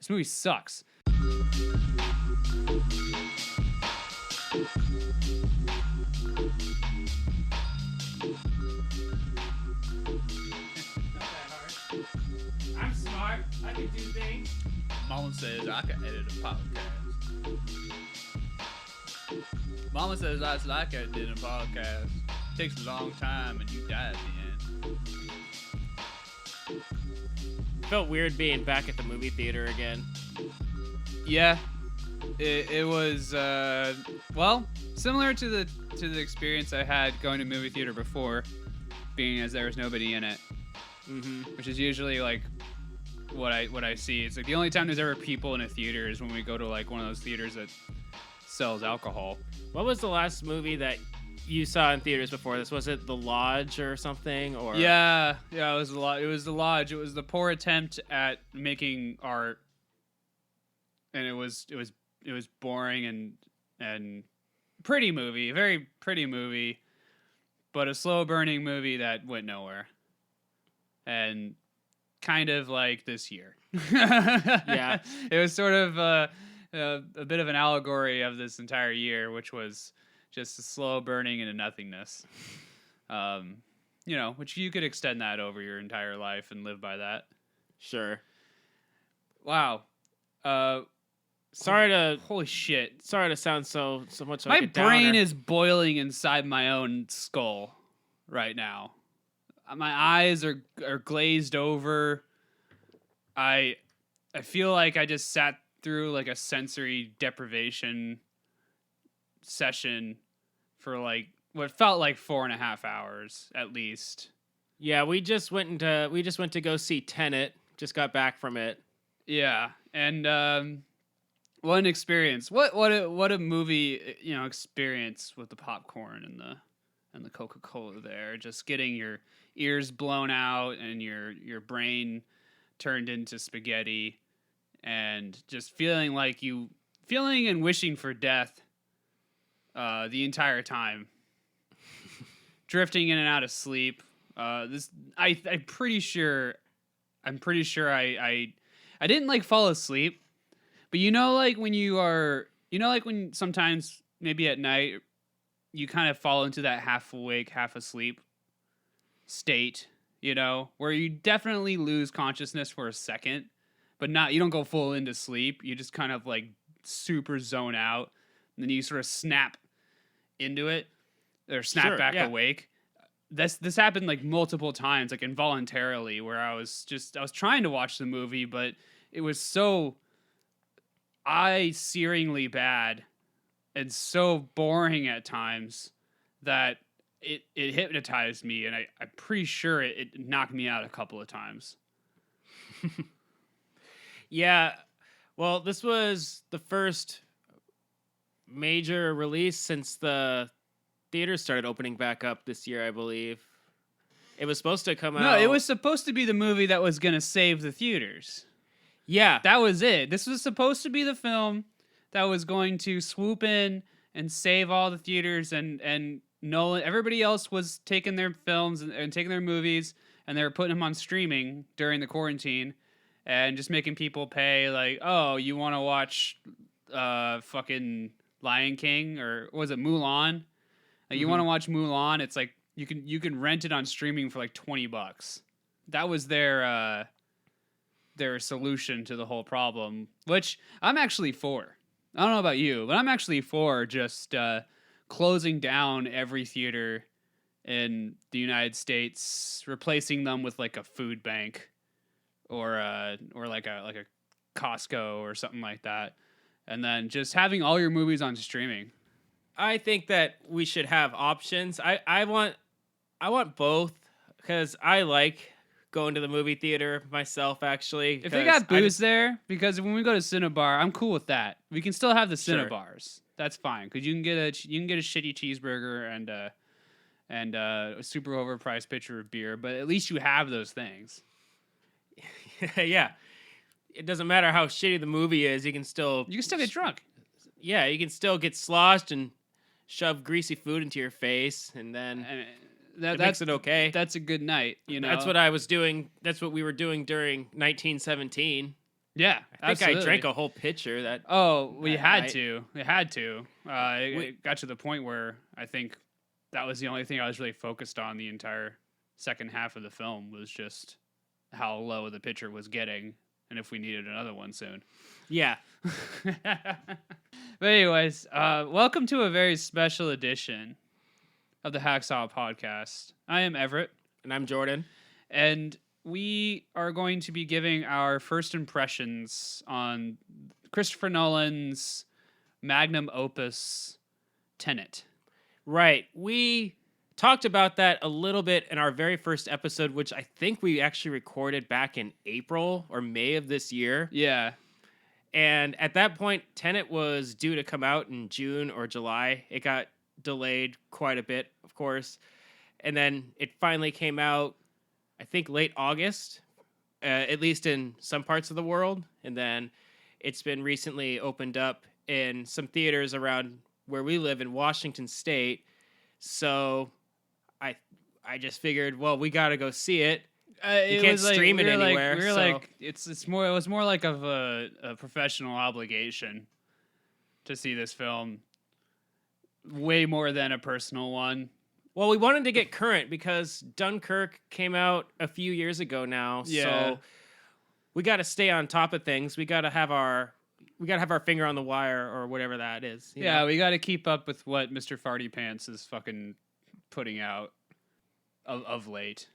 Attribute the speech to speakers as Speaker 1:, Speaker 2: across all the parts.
Speaker 1: This movie sucks. I'm smart. I can do things.
Speaker 2: Mama says I can edit a podcast. Mama says that's like editing a podcast. Takes a long time and you die at the end.
Speaker 3: Felt weird being back at the movie theater again.
Speaker 2: Yeah, it was well similar to the experience I had going to movie theater before, being as there was nobody in it, which is usually like what I see. It's like the only time there's ever people in a theater is when we go to like one of those theaters that sells alcohol.
Speaker 3: What was the last movie that you saw in theaters before this? Was it The Lodge or something? Or
Speaker 2: Yeah, it was a lot. It was The Lodge. It was the poor attempt at making art, and it was boring and pretty movie, very pretty movie, but a slow burning movie that went nowhere, and kind of like this year.
Speaker 3: Yeah,
Speaker 2: it was sort of a bit of an allegory of this entire year, which was just a slow burning into nothingness. Which you could extend that over your entire life and live by that.
Speaker 3: sure.
Speaker 2: Wow. Holy shit.
Speaker 3: Sorry to sound so much
Speaker 2: My
Speaker 3: like a downer.
Speaker 2: brain is boiling inside my own skull right now. My eyes are glazed over. I feel like I just sat through like a sensory deprivation session for like what felt like 4.5 hours at least.
Speaker 3: Yeah, we just went to go see Tenet. Just got back from it.
Speaker 2: Yeah, and what an experience! What a movie! Experience with the popcorn and the Coca-Cola there. Just getting your ears blown out and your brain turned into spaghetti, and just feeling and wishing for death the entire time. Drifting in and out of sleep. I'm pretty sure I didn't like fall asleep, but like when sometimes maybe at night you kind of fall into that half awake, half asleep state, where you definitely lose consciousness for a second, but you don't go full into sleep. You just kind of like super zone out, and then you sort of snap into it or snap back awake. This happened like multiple times, like involuntarily, where I was trying to watch the movie, but it was so eye-searingly bad and so boring at times that it hypnotized me, and I'm pretty sure it knocked me out a couple of times.
Speaker 3: Yeah, well, this was the first major release since the theaters started opening back up this year, I believe. It was supposed to come out...
Speaker 2: No, it was supposed to be the movie that was going to save the theaters.
Speaker 3: Yeah.
Speaker 2: That was it. This was supposed to be the film that was going to swoop in and save all the theaters, and Nolan... Everybody else was taking their films and taking their movies, and they were putting them on streaming during the quarantine, and just making people pay, like, oh, you want to watch fucking Lion King, or was it Mulan? Like, you want to watch Mulan? It's like you can rent it on streaming for like $20. That was their solution to the whole problem, which I'm actually for. I don't know about you, but I'm actually for just closing down every theater in the United States, replacing them with like a food bank or like a Costco or something like that, and then just having all your movies on streaming.
Speaker 3: I think that we should have options. I want both, because I like going to the movie theater myself, actually.
Speaker 2: If they got booze there, because when we go to Cinebar, I'm cool with that. We can still have the Cinebars. That's fine, because you can get a shitty cheeseburger and a super overpriced pitcher of beer, but at least you have those things.
Speaker 3: Yeah. It doesn't matter how shitty the movie is, you can still
Speaker 2: get drunk.
Speaker 3: Yeah, you can still get sloshed and shove greasy food into your face, and then that makes it okay.
Speaker 2: That's a good night,
Speaker 3: That's what I was doing. That's what we were doing during 1917.
Speaker 2: Yeah,
Speaker 3: I think
Speaker 2: absolutely.
Speaker 3: I drank a whole pitcher.
Speaker 2: We
Speaker 3: that
Speaker 2: had
Speaker 3: night.
Speaker 2: to. It got to the point where I think that was the only thing I was really focused on the entire second half of the film was just how low the pitcher was getting and if we needed another one soon.
Speaker 3: Yeah.
Speaker 2: But anyways, welcome to a very special edition of the Hacksaw Podcast. I am Everett,
Speaker 3: And I'm Jordan.
Speaker 2: and we are going to be giving our first impressions on Christopher Nolan's magnum opus, Tenet.
Speaker 3: Right. We talked about that a little bit in our very first episode, which I think we actually recorded back in April or May of this year.
Speaker 2: Yeah.
Speaker 3: And at that point, Tenet was due to come out in June or July. It got delayed quite a bit, of course. And then it finally came out, I think, late August, at least in some parts of the world. And then it's been recently opened up in some theaters around where we live in Washington State. So I just figured, well, we got to go see it. You can't stream it anywhere.
Speaker 2: We were
Speaker 3: so.
Speaker 2: like, it was more like of a professional obligation to see this film, way more than a personal one.
Speaker 3: Well, we wanted to get current because Dunkirk came out a few years ago now.
Speaker 2: Yeah.
Speaker 3: So we got to stay on top of things. We got to have our finger on the wire or whatever that is. you know?
Speaker 2: We got to keep up with what Mr. Farty Pants is fucking putting out of late.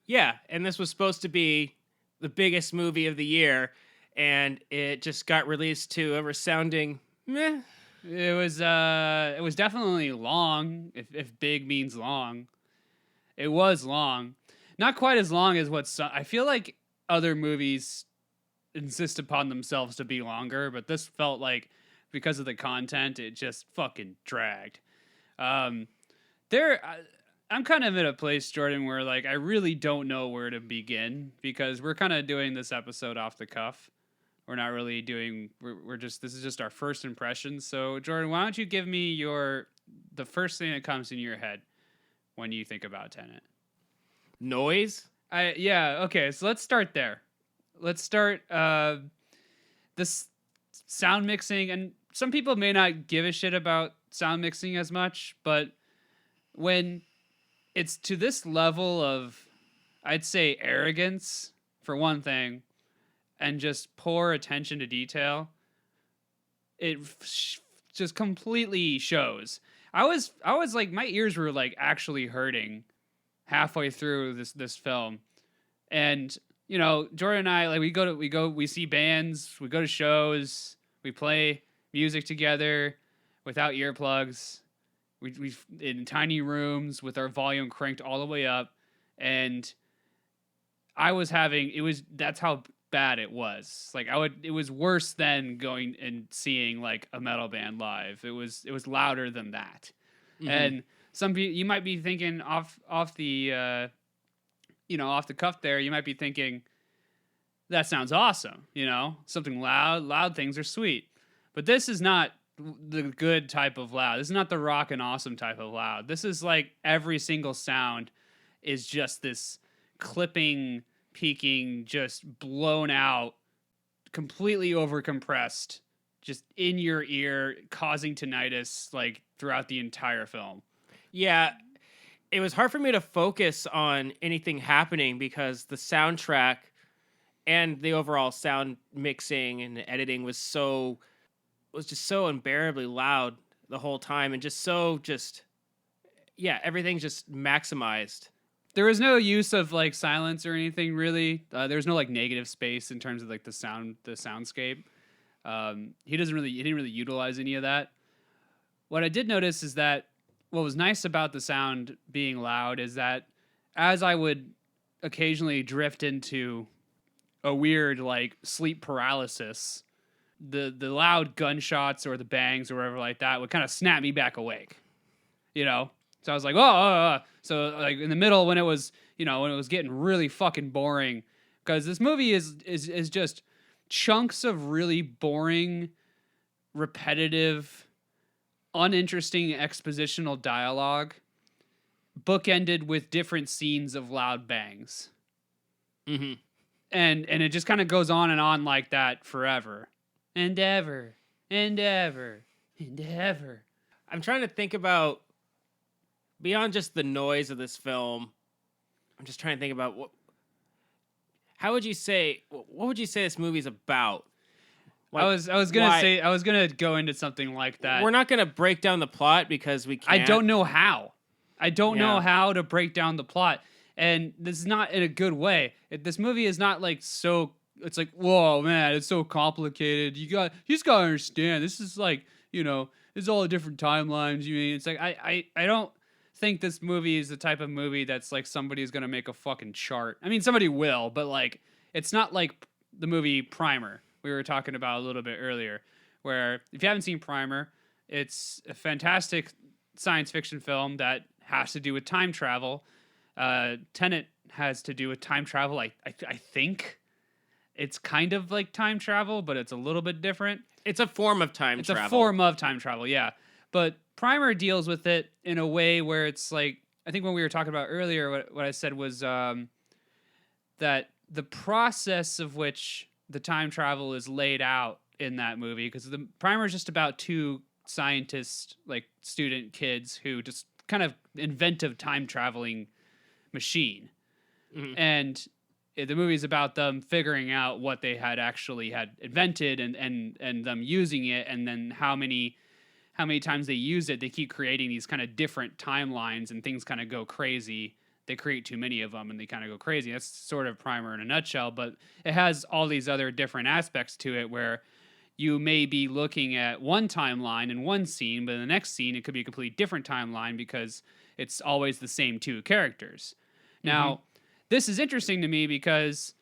Speaker 3: Yeah, and this was supposed to be the biggest movie of the year, and it just got released to a resounding meh.
Speaker 2: It was definitely long. If big means long, it was long. Not quite as long as I feel like other movies insist upon themselves to be longer, but this felt like because of the content, it just fucking dragged. I'm kind of in a place, Jordan, where like I really don't know where to begin because we're kind of doing this episode off the cuff. We're not really doing. This is just our first impressions. So, Jordan, why don't you give me the first thing that comes in your head when you think about Tenet?
Speaker 3: Noise?
Speaker 2: Okay, so let's start there. Let's start this sound mixing, and some people may not give a shit about sound mixing as much, but when it's to this level of, I'd say, arrogance, for one thing, and just poor attention to detail, it just completely shows. I was like, my ears were like actually hurting halfway through this film. And, you know, Jordan and I, like, we see bands, we go to shows, we play music together without earplugs. We in tiny rooms with our volume cranked all the way up, and that's how bad it was. Like it was worse than going and seeing like a metal band live. It was louder than that. Mm-hmm. And some people, you might be thinking off the off the cuff there, you might be thinking that sounds awesome, something loud things are sweet. But this is not the good type of loud. This is not the rock and awesome type of loud. This is like every single sound is just this clipping, peaking, just blown out, completely overcompressed, just in your ear, causing tinnitus like throughout the entire film.
Speaker 3: Yeah, it was hard for me to focus on anything happening because the soundtrack and the overall sound mixing and editing was just so unbearably loud the whole time, and everything's just maximized.
Speaker 2: There was no use of like silence or anything really. There was no like negative space in terms of like the soundscape. He didn't really utilize any of that. What I did notice is that what was nice about the sound being loud is that as I would occasionally drift into a weird like sleep paralysis, the loud gunshots or the bangs or whatever like that would kind of snap me back awake, So I was like, So like in the middle when it was getting really fucking boring, because this movie is just chunks of really boring, repetitive, uninteresting expositional dialogue, bookended with different scenes of loud bangs.
Speaker 3: Mm-hmm.
Speaker 2: and it just kind of goes on and on like that forever and ever and ever and ever.
Speaker 3: I'm trying to think about beyond just the noise of this film. I'm just trying to think about what would you say this movie's about? Like,
Speaker 2: I was gonna go into something like that.
Speaker 3: We're not gonna break down the plot because we can't.
Speaker 2: I don't know how. I don't know
Speaker 3: Yeah.
Speaker 2: how to break down the plot, and this is not in a good way. This movie is not like so. It's like, whoa, man, it's so complicated. You just gotta understand. This is like, it's all different timelines. You mean it's like I don't think this movie is the type of movie that's like somebody's gonna make a fucking chart. I mean, somebody will, but like it's not like the movie Primer we were talking about a little bit earlier, where if you haven't seen Primer, it's a fantastic science fiction film that has to do with time travel. Tenet has to do with time travel. I think it's kind of like time travel, but it's a little bit different.
Speaker 3: It's a form of time
Speaker 2: It's
Speaker 3: travel.
Speaker 2: a form of time travel, yeah. But Primer deals with it in a way where it's like, I think when we were talking about earlier, what I said was that the process of which the time travel is laid out in that movie, because the Primer is just about two scientists, like student kids, who just kind of invent a time traveling machine.
Speaker 3: Mhm.
Speaker 2: And the movie is about them figuring out what they had invented and them using it, and then how many times they use it. They keep creating these kind of different timelines, and things kind of go crazy. They create too many of them, and they kind of go crazy. That's sort of Primer in a nutshell, but it has all these other different aspects to it where you may be looking at one timeline in one scene, but in the next scene, it could be a completely different timeline because it's always the same two characters. Now, this is interesting to me because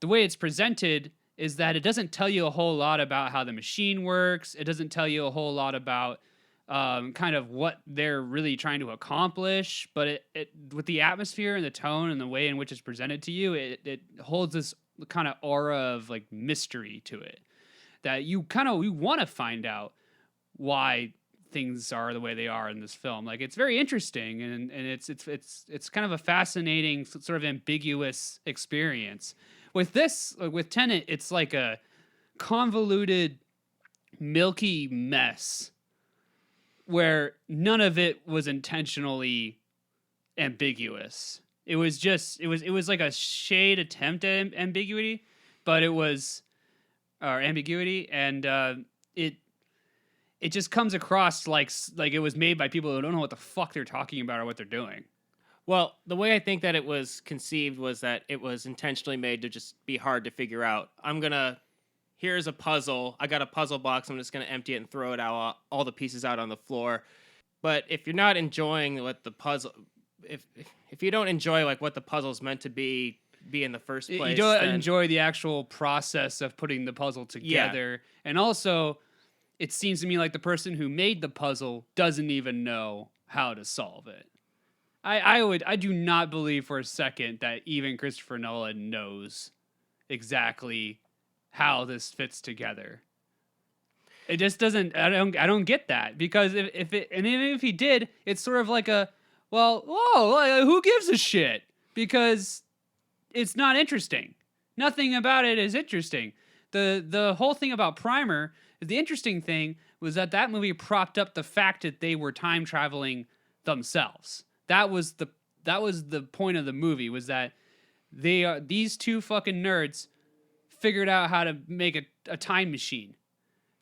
Speaker 2: the way it's presented is that it doesn't tell you a whole lot about how the machine works. It doesn't tell you a whole lot about kind of what they're really trying to accomplish. But it with the atmosphere and the tone and the way in which it's presented to you, it holds this kind of aura of like mystery to it that you want to find out why things are the way they are in this film. Like, it's very interesting, and it's kind of a fascinating sort of ambiguous experience. With Tenet, it's like a convoluted, milky mess where none of it was intentionally ambiguous. It was like a shade attempt at ambiguity, but it was ambiguity, and it just comes across like it was made by people who don't know what the fuck they're talking about or what they're doing.
Speaker 3: Well, the way I think that it was conceived was that it was intentionally made to just be hard to figure out. Here's a puzzle. I got a puzzle box. I'm just going to empty it and throw it out, all the pieces out on the floor. But if you're not enjoying what the puzzle, if you don't enjoy like what the puzzle's meant to be in the first place,
Speaker 2: you don't
Speaker 3: then
Speaker 2: enjoy the actual process of putting the puzzle together. And also, it seems to me like the person who made the puzzle doesn't even know how to solve it. I do not believe for a second that even Christopher Nolan knows exactly how this fits together. It just doesn't. I don't get that, because even if he did, it's sort of like who gives a shit? Because it's not interesting. Nothing about it is interesting. The whole thing about Primer, the interesting thing was that movie propped up the fact that they were time traveling themselves. That was the point of the movie, was that these two fucking nerds figured out how to make a time machine.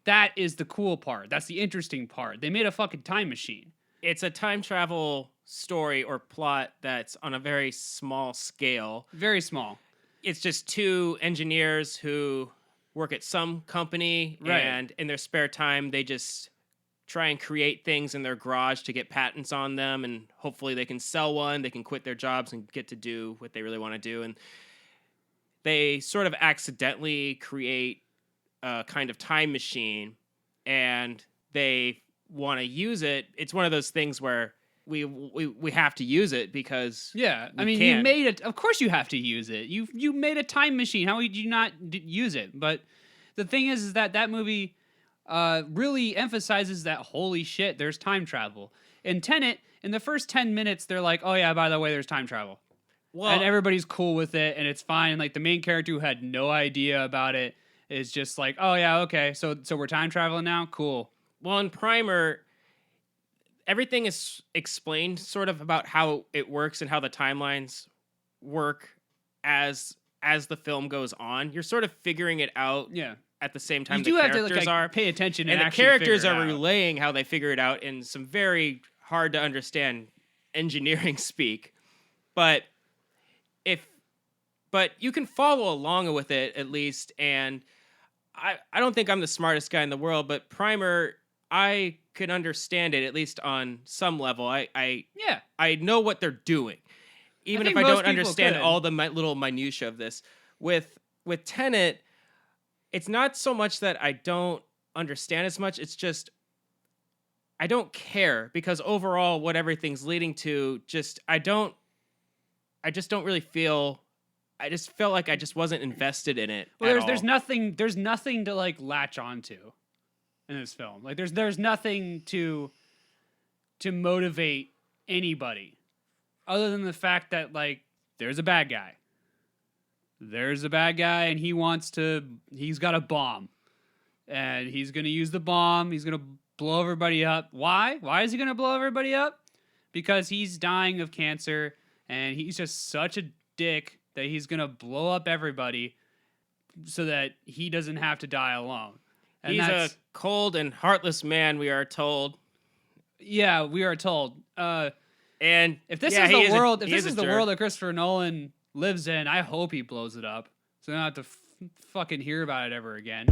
Speaker 2: That is the cool part. That's the interesting part. They made a fucking time machine.
Speaker 3: It's a time travel story or plot that's on a very small scale.
Speaker 2: Very small.
Speaker 3: It's just two engineers who work at some company,
Speaker 2: Right.
Speaker 3: And in their spare time, they just try and create things in their garage to get patents on them, and hopefully they can sell one, they can quit their jobs and get to do what they really want to do. And they sort of accidentally create a kind of time machine, and they want to use it. It's one of those things where we have to use it because
Speaker 2: I mean, you made it. Of course, you have to use it. You made a time machine. How would you not use it? But the thing is that movie really emphasizes that holy shit, there's time travel. In Tenet, in the first 10 minutes, they're like, oh yeah, by the way, there's time travel. and everybody's cool with it, and it's fine. Like the main character who had no idea about it is just like, oh yeah, okay, so we're time traveling now, cool.
Speaker 3: Well, in Primer, everything is explained sort of about how it works and how the timelines work as the film goes on. You're sort of figuring it out.
Speaker 2: Yeah.
Speaker 3: At the same time,
Speaker 2: you do
Speaker 3: the
Speaker 2: have
Speaker 3: characters
Speaker 2: to
Speaker 3: are
Speaker 2: pay attention
Speaker 3: and the
Speaker 2: actually
Speaker 3: characters
Speaker 2: figure it
Speaker 3: are
Speaker 2: out.
Speaker 3: relaying how they figure it out in some very hard to understand engineering speak. But you can follow along with it at least. And I don't think I'm the smartest guy in the world, but Primer, I can understand it at least on some level. I know what they're doing, even if I don't understand all the little minutia of this. With Tenet, it's not so much that I don't understand as much. It's just I don't care, because overall what everything's leading to, I just don't really feel. I just felt like I just wasn't invested in it.
Speaker 2: Well, there's nothing to like latch onto in this film. Like there's nothing to motivate anybody other than the fact that like there's a bad guy. There's a bad guy, and he's got a bomb, and he's going to use the bomb. He's going to blow everybody up. Why? Why is he going to blow everybody up? Because he's dying of cancer, and he's just such a dick that he's going to blow up everybody so that he doesn't have to die alone. And
Speaker 3: he's a cold and heartless man, we are told.
Speaker 2: Yeah, we are told.
Speaker 3: And
Speaker 2: if this is the world, that Christopher Nolan lives in, I hope he blows it up, so I don't have to fucking hear about it ever again.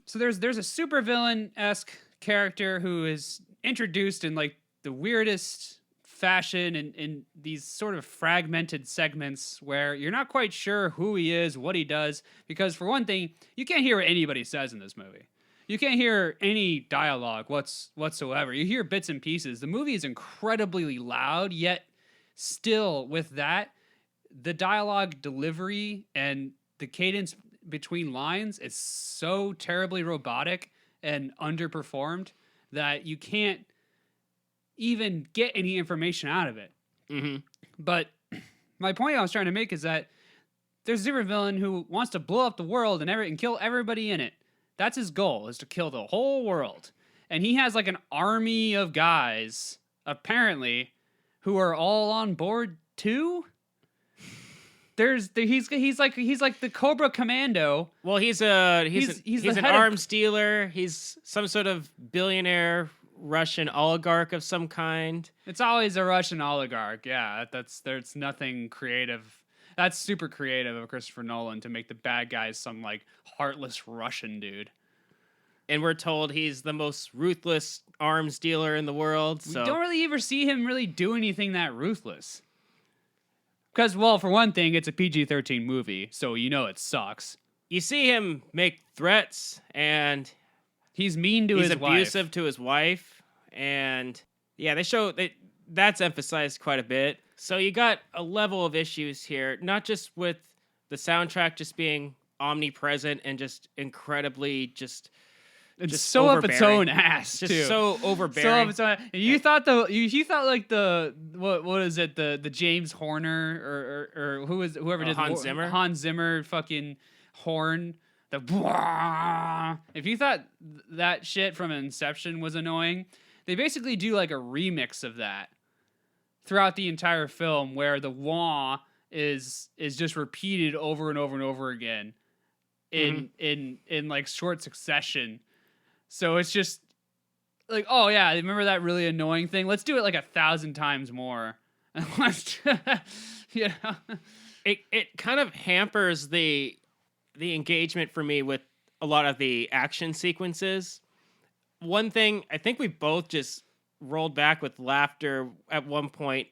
Speaker 2: So there's a supervillain-esque character who is introduced in like the weirdest fashion in these sort of fragmented segments where you're not quite sure who he is, what he does, because for one thing, you can't hear what anybody says in this movie. You can't hear any dialogue whatsoever. You hear bits and pieces. The movie is incredibly loud, yet still, with that, the dialogue delivery and the cadence between lines is so terribly robotic and underperformed that you can't even get any information out of it.
Speaker 3: Mm-hmm.
Speaker 2: But my point I was trying to make is that there's a supervillain who wants to blow up the world and kill everybody in it. That's his goal, is to kill the whole world. And he has like an army of guys, apparently, who are all on board too. He's like the Cobra Commando.
Speaker 3: Well, he's an arms dealer. He's some sort of billionaire Russian oligarch of some kind.
Speaker 2: It's always a Russian oligarch. Yeah, there's nothing creative. That's super creative of Christopher Nolan to make the bad guys some like heartless Russian dude.
Speaker 3: And we're told he's the most ruthless arms dealer in the world. So
Speaker 2: we don't really ever see him really do anything that ruthless. Because, well, for one thing, it's a PG-13 movie, so you know it sucks.
Speaker 3: You see him make threats, and
Speaker 2: he's mean to his wife.
Speaker 3: He's abusive to his wife, and yeah, that's emphasized quite a bit. So you got a level of issues here, not just with the soundtrack just being omnipresent and just incredibly
Speaker 2: it's so up its own ass,
Speaker 3: just
Speaker 2: too.
Speaker 3: so overbearing.
Speaker 2: So up its own. You thought like the what is it, the James Horner or whoever did
Speaker 3: Hans Zimmer?
Speaker 2: Hans Zimmer fucking horn, if you thought that shit from Inception was annoying, they basically do like a remix of that throughout the entire film, where the wah is just repeated over and over and over again in like short succession. So it's just like, oh yeah, remember that really annoying thing? Let's do it like 1,000 times more. You know?
Speaker 3: It kind of hampers the engagement for me with a lot of the action sequences. One thing, I think we both just rolled back with laughter at one point.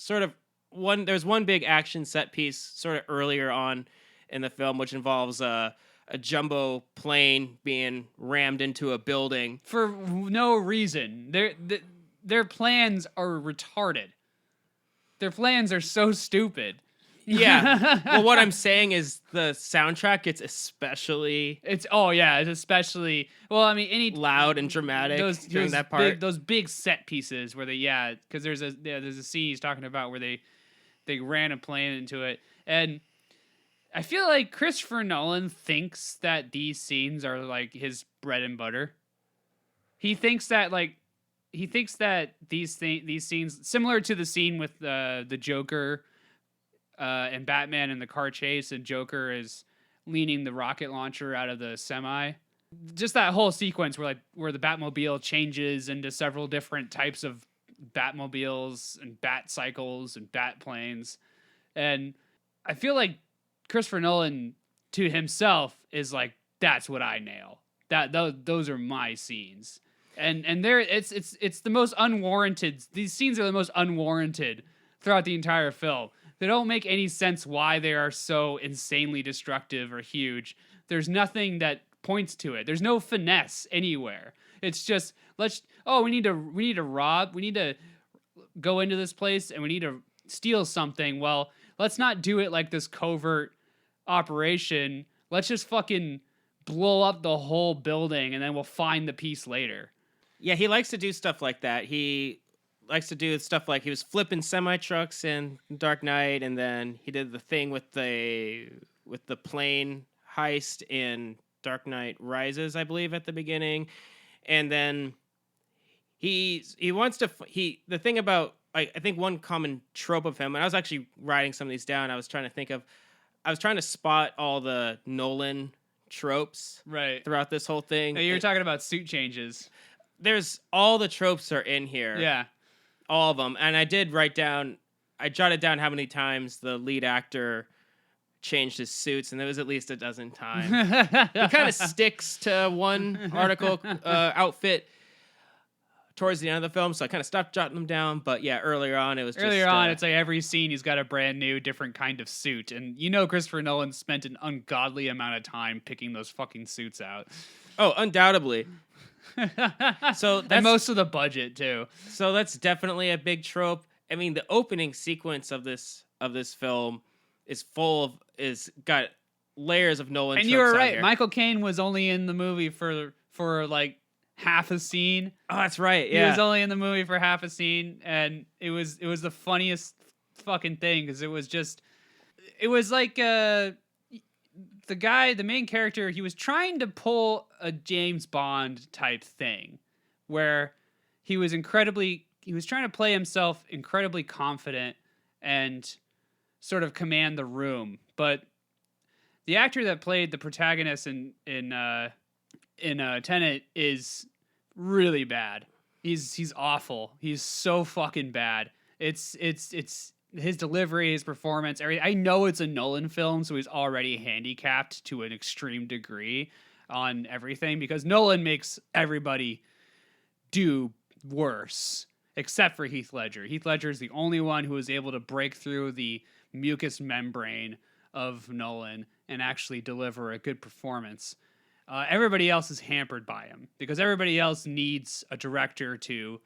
Speaker 3: There's one big action set piece sort of earlier on in the film, which involves a jumbo plane being rammed into a building
Speaker 2: for no reason. Their plans are retarded. Their plans are so stupid.
Speaker 3: Yeah. Well, what I'm saying is the soundtrack gets especially
Speaker 2: It's especially well. I mean, any
Speaker 3: loud and dramatic during that part.
Speaker 2: those big set pieces where because there's a scene he's talking about where they ran a plane into it, and I feel like Christopher Nolan thinks that these scenes are like his bread and butter. He thinks that these scenes, similar to the scene with the Joker and Batman in the car chase, and Joker is leaning the rocket launcher out of the semi. Just that whole sequence where the Batmobile changes into several different types of Batmobiles and bat cycles and bat planes, and I feel like Christopher Nolan to himself is like, that's what I nail. Those are my scenes. And there it's the most unwarranted. These scenes are the most unwarranted throughout the entire film. They don't make any sense why they are so insanely destructive or huge. There's nothing that points to it. There's no finesse anywhere. It's just we need to rob, we need to go into this place and we need to steal something. Well, let's not do it like this covert operation. Let's just fucking blow up the whole building and then we'll find the piece later.
Speaker 3: Yeah, he likes to do stuff like that. He likes to do stuff like he was flipping semi-trucks in Dark Knight, and then he did the thing with the plane heist in Dark Knight Rises, I believe, at the beginning. And then the thing about, I think one common trope of him, and I was actually writing some of these down, I was trying to spot all the Nolan tropes
Speaker 2: right
Speaker 3: throughout this whole thing.
Speaker 2: Now, you're talking about suit changes.
Speaker 3: There's all the tropes are in here.
Speaker 2: Yeah.
Speaker 3: All of them. And I jotted down how many times the lead actor changed his suits, and there was at least a dozen times. He kind of sticks to one outfit towards the end of the film, so I kind of stopped jotting them down. But yeah, earlier on, it's like
Speaker 2: every scene he's got a brand new, different kind of suit, and Christopher Nolan spent an ungodly amount of time picking those fucking suits out.
Speaker 3: Oh, undoubtedly. So that's
Speaker 2: and most of the budget too.
Speaker 3: So that's definitely a big trope. I mean, the opening sequence of this film is got layers of Nolan.
Speaker 2: And you were right. Michael Caine was only in the movie for like half a scene.
Speaker 3: Oh, that's right. Yeah,
Speaker 2: he was only in the movie for half a scene, and it was the funniest fucking thing because it was like the main character, he was trying to pull a James Bond type thing where he was trying to play himself incredibly confident and sort of command the room. But the actor that played the protagonist in Tenet is really bad. He's awful. He's so fucking bad. It's his delivery, his performance, everything. I know it's a Nolan film, so he's already handicapped to an extreme degree on everything because Nolan makes everybody do worse, except for Heath Ledger. Heath Ledger is the only one who was able to break through the mucous membrane of Nolan and actually deliver a good performance. Everybody else is hampered by him because everybody else needs a director to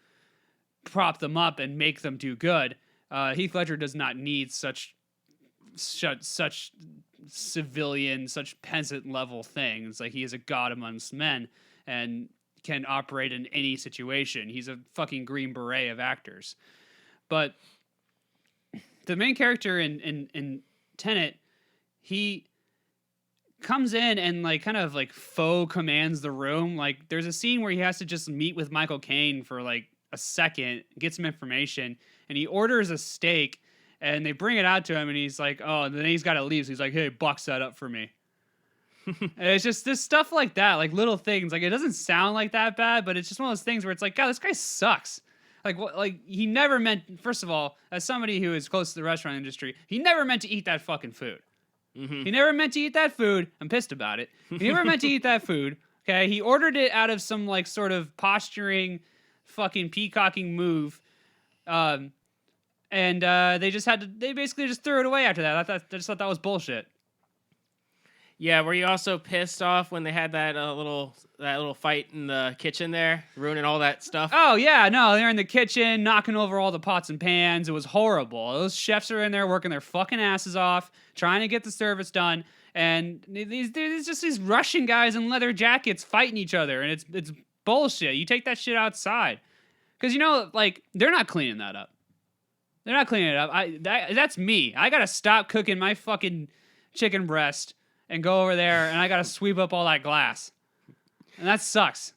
Speaker 2: prop them up and make them do good. Heath Ledger does not need such civilian, such peasant level things. Like, he is a god amongst men and can operate in any situation. He's a fucking Green Beret of actors. But the main character in Tenet, he comes in and like kind of like faux commands the room. Like, there's a scene where he has to just meet with Michael Caine for like a second, get some information, and he orders a steak, and they bring it out to him, and he's like, oh, and then he's got to leave. So he's like, hey, box that up for me. And it's just this stuff like that, like little things. Like, it doesn't sound like that bad, but it's just one of those things where it's like, God, this guy sucks. Like, what? Like, he never meant, first of all, as somebody who is close to the restaurant industry, he never meant to eat that fucking food. Mm-hmm. He never meant to eat that food. I'm pissed about it. He never meant to eat that food. Okay, he ordered it out of some like sort of posturing, fucking peacocking move, and they basically just threw it away after that. I just thought that was bullshit.
Speaker 3: Yeah, were you also pissed off when they had that little fight in the kitchen there, ruining all that stuff?
Speaker 2: Oh yeah, no, they're in the kitchen knocking over all the pots and pans. It was horrible. Those chefs are in there working their fucking asses off, trying to get the service done, and there's just these Russian guys in leather jackets fighting each other, and it's bullshit. You take that shit outside, because like they're not cleaning that up. They're not cleaning it up. That's me. I gotta stop cooking my fucking chicken breast and go over there, and I gotta sweep up all that glass, and that sucks.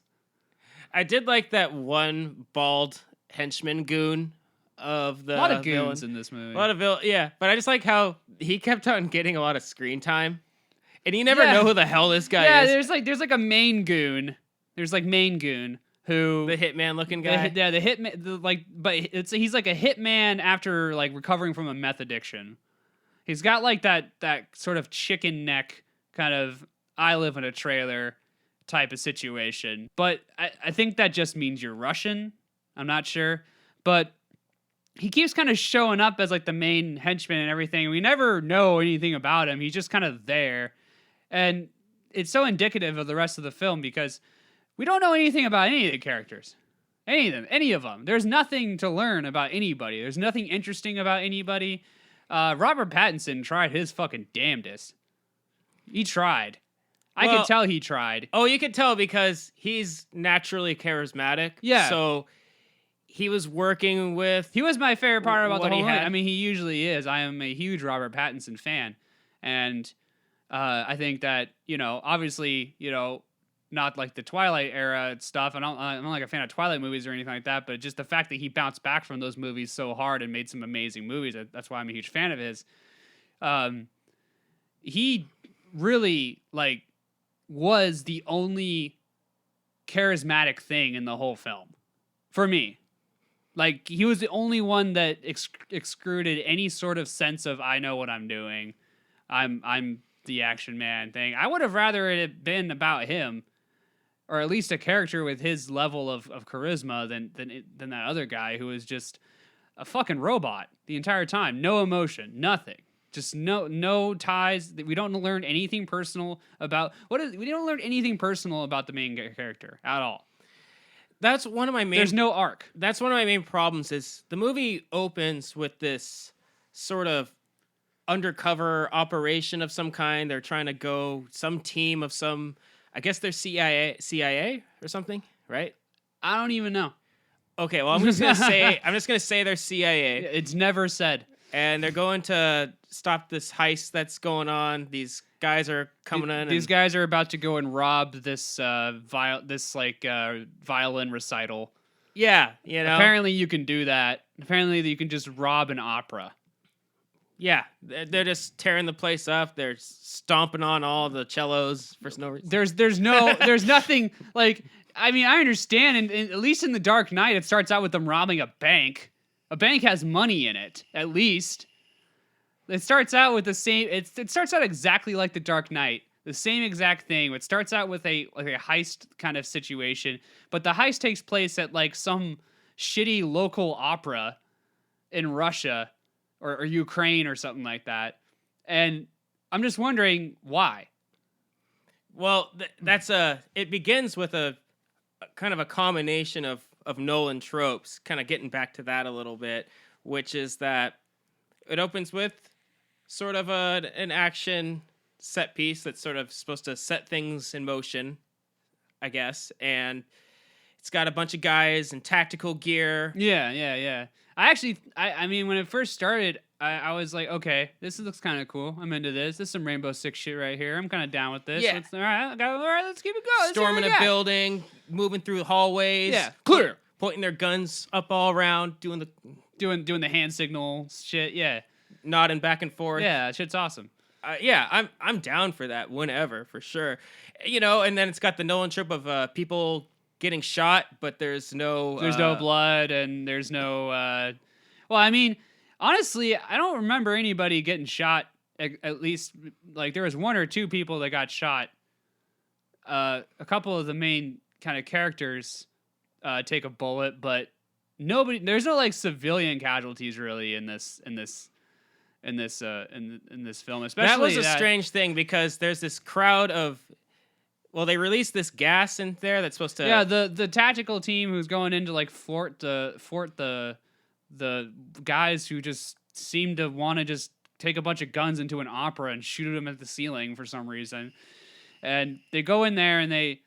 Speaker 3: I did like that one bald henchman goon of the
Speaker 2: A lot of
Speaker 3: villain.
Speaker 2: goons in this movie.
Speaker 3: A lot of yeah, but I just like how he kept on getting a lot of screen time, and you never
Speaker 2: Yeah.
Speaker 3: know who the hell this guy
Speaker 2: Yeah,
Speaker 3: is.
Speaker 2: there's like a main goon. There's like main goon who
Speaker 3: The hitman looking guy.
Speaker 2: the hitman but he's like a hitman after like recovering from a meth addiction. He's got like that sort of chicken neck kind of I live in a trailer type of situation. But I think that just means you're Russian. I'm not sure. But he keeps kind of showing up as like the main henchman and everything. We never know anything about him. He's just kind of there. And it's so indicative of the rest of the film because we don't know anything about any of the characters. Any of them. There's nothing to learn about anybody. There's nothing interesting about anybody. Robert Pattinson tried his fucking damnedest. He tried. I
Speaker 3: Well-
Speaker 2: could tell he tried.
Speaker 3: Oh, you could tell because he's naturally charismatic.
Speaker 2: Yeah.
Speaker 3: So he was working with.
Speaker 2: He was my favorite part about the
Speaker 3: What he
Speaker 2: whole movie.
Speaker 3: had.
Speaker 2: I mean, he usually is. I am a huge Robert Pattinson fan. And I think that, obviously, not like the Twilight era stuff. I'm not like a fan of Twilight movies or anything like that, but just the fact that he bounced back from those movies so hard and made some amazing movies, that's why I'm a huge fan of his. He really, like, was the only charismatic thing in the whole film. For me. Like, he was the only one that excluded any sort of sense of, I know what I'm doing. I'm the action man thing. I would have rather it had been about him, or at least a character with his level of charisma than that other guy who was just a fucking robot the entire time. No emotion, nothing. Just no ties. We don't learn anything personal about we don't learn anything personal about the main character at all.
Speaker 3: That's one of my main.
Speaker 2: There's no arc.
Speaker 3: That's one of my main problems. Is the movie opens with this sort of undercover operation of some kind. They're trying to go some team of some. I guess they're CIA or something, right?
Speaker 2: I don't even know.
Speaker 3: Okay, well I'm just gonna say they're CIA,
Speaker 2: It's never said.
Speaker 3: and they're going to stop this heist that's going on. These guys are coming in.
Speaker 2: These
Speaker 3: and,
Speaker 2: guys are about to go and rob this violin recital.
Speaker 3: yeah,
Speaker 2: Apparently, you can do that. Apparently, you can just rob an opera.
Speaker 3: yeah, they're just tearing the place up. They're stomping on all the cellos for no reason.
Speaker 2: There's nothing like. I mean, I understand, and at least in The Dark Knight, it starts out with them robbing a bank. A bank has money in it, at least. It starts out with the same. It starts out exactly like The Dark Knight, the same exact thing. It starts out with a heist kind of situation, but the heist takes place at like some shitty local opera in Russia or Ukraine or something like that. And I'm just wondering why.
Speaker 3: Well, it begins with a kind of a combination of Nolan tropes, kind of getting back to that a little bit, which is that it opens with sort of an action set piece that's sort of supposed to set things in motion, I guess, and it's got a bunch of guys in tactical gear.
Speaker 2: Yeah. I mean, when it first started, I was like, okay, this looks kind of cool. I'm into this. This is some Rainbow Six shit right here. I'm kind of down with this.
Speaker 3: Yeah.
Speaker 2: All right, let's keep it going. Let's see what
Speaker 3: Storming
Speaker 2: we
Speaker 3: a
Speaker 2: got.
Speaker 3: building, moving through hallways.
Speaker 2: Yeah, clear.
Speaker 3: Pointing their guns up all around, doing
Speaker 2: Doing the hand signal shit. Yeah.
Speaker 3: nodding back and forth.
Speaker 2: Yeah, that shit's awesome.
Speaker 3: Yeah, I'm down for that whenever, for sure. And then it's got the Nolan trope of people getting shot, but there's no
Speaker 2: blood and there's no well, I mean, honestly, I don't remember anybody getting shot. At least, like, there was one or two people that got shot. A couple of the main kind of characters take a bullet, but nobody. There's no like civilian casualties really in this in this in this film, especially
Speaker 3: That was a strange thing because there's this crowd of. Well, they released this gas in there that's supposed to.
Speaker 2: Yeah, the tactical team who's going in to like fort the guys who just seem to want to just take a bunch of guns into an opera and shoot them at the ceiling for some reason, and they go in there and they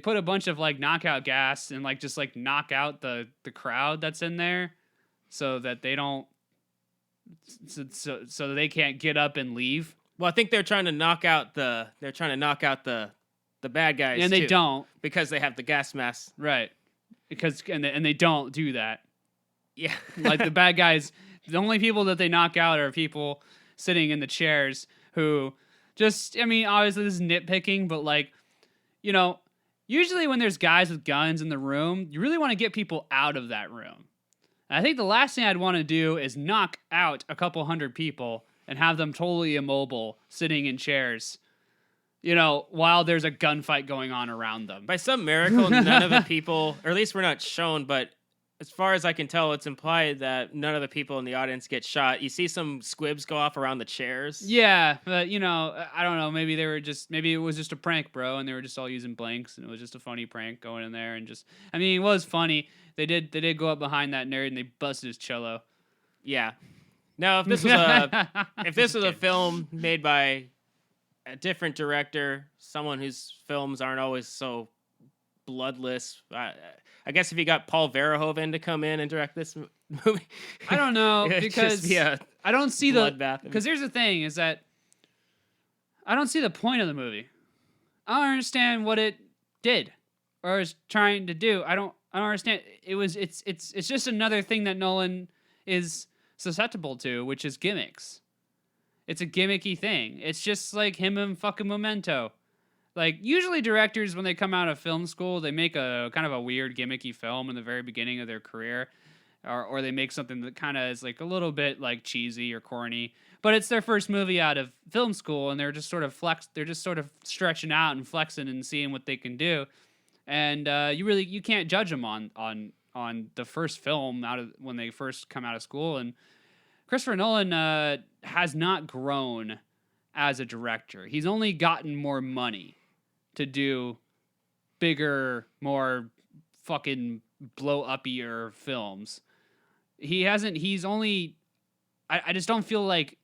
Speaker 2: put a bunch of like knockout gas and like just like knock out the crowd that's in there, so that they don't so they can't get up and leave.
Speaker 3: Well, I think they're trying to knock out the bad guys,
Speaker 2: And they
Speaker 3: too,
Speaker 2: don't,
Speaker 3: because they have the gas mask.
Speaker 2: right? Because and they don't do that.
Speaker 3: Yeah,
Speaker 2: Like the bad guys, the only people that they knock out are people sitting in the chairs who just, I mean, obviously this is nitpicking, but like, you know, usually when there's guys with guns in the room, you really want to get people out of that room. And I think the last thing I'd want to do is knock out a couple hundred people and have them totally immobile, sitting in chairs, you know, while there's a gunfight going on around them.
Speaker 3: by some miracle, none of the people, or at least we're not shown, but as far as I can tell, it's implied that none of the people in the audience get shot. You see some squibs go off around the chairs.
Speaker 2: Yeah, but you know, I don't know. Maybe it was just a prank, bro, and they were just all using blanks, and it was just a funny prank going in there, and just, I mean, it was funny. They did go up behind that nerd and they busted his cello.
Speaker 3: Yeah. Now, if this was a film made by a different director, someone whose films aren't always so bloodless, I guess if you got Paul Verhoeven to come in and direct this movie,
Speaker 2: I don't know,
Speaker 3: it'd
Speaker 2: because
Speaker 3: just be a
Speaker 2: I don't see
Speaker 3: bloodbath.
Speaker 2: because here's the thing is that I don't see the point of the movie. I don't understand what it did or is trying to do. I don't understand. It's just another thing that Nolan is susceptible to, which is gimmicks. It's a gimmicky thing. It's just like him and fucking Memento. Like, usually directors, when they come out of film school, they make a kind of a weird gimmicky film in the very beginning of their career, or they make something that kind of is like a little bit like cheesy or corny, but it's their first movie out of film school, and they're just sort of stretching out and flexing and seeing what they can do. And you can't judge them on the first film out of when they first come out of school. And Christopher Nolan has not grown as a director. He's only gotten more money to do bigger, more fucking blow-uppier films. He's only, I just don't feel like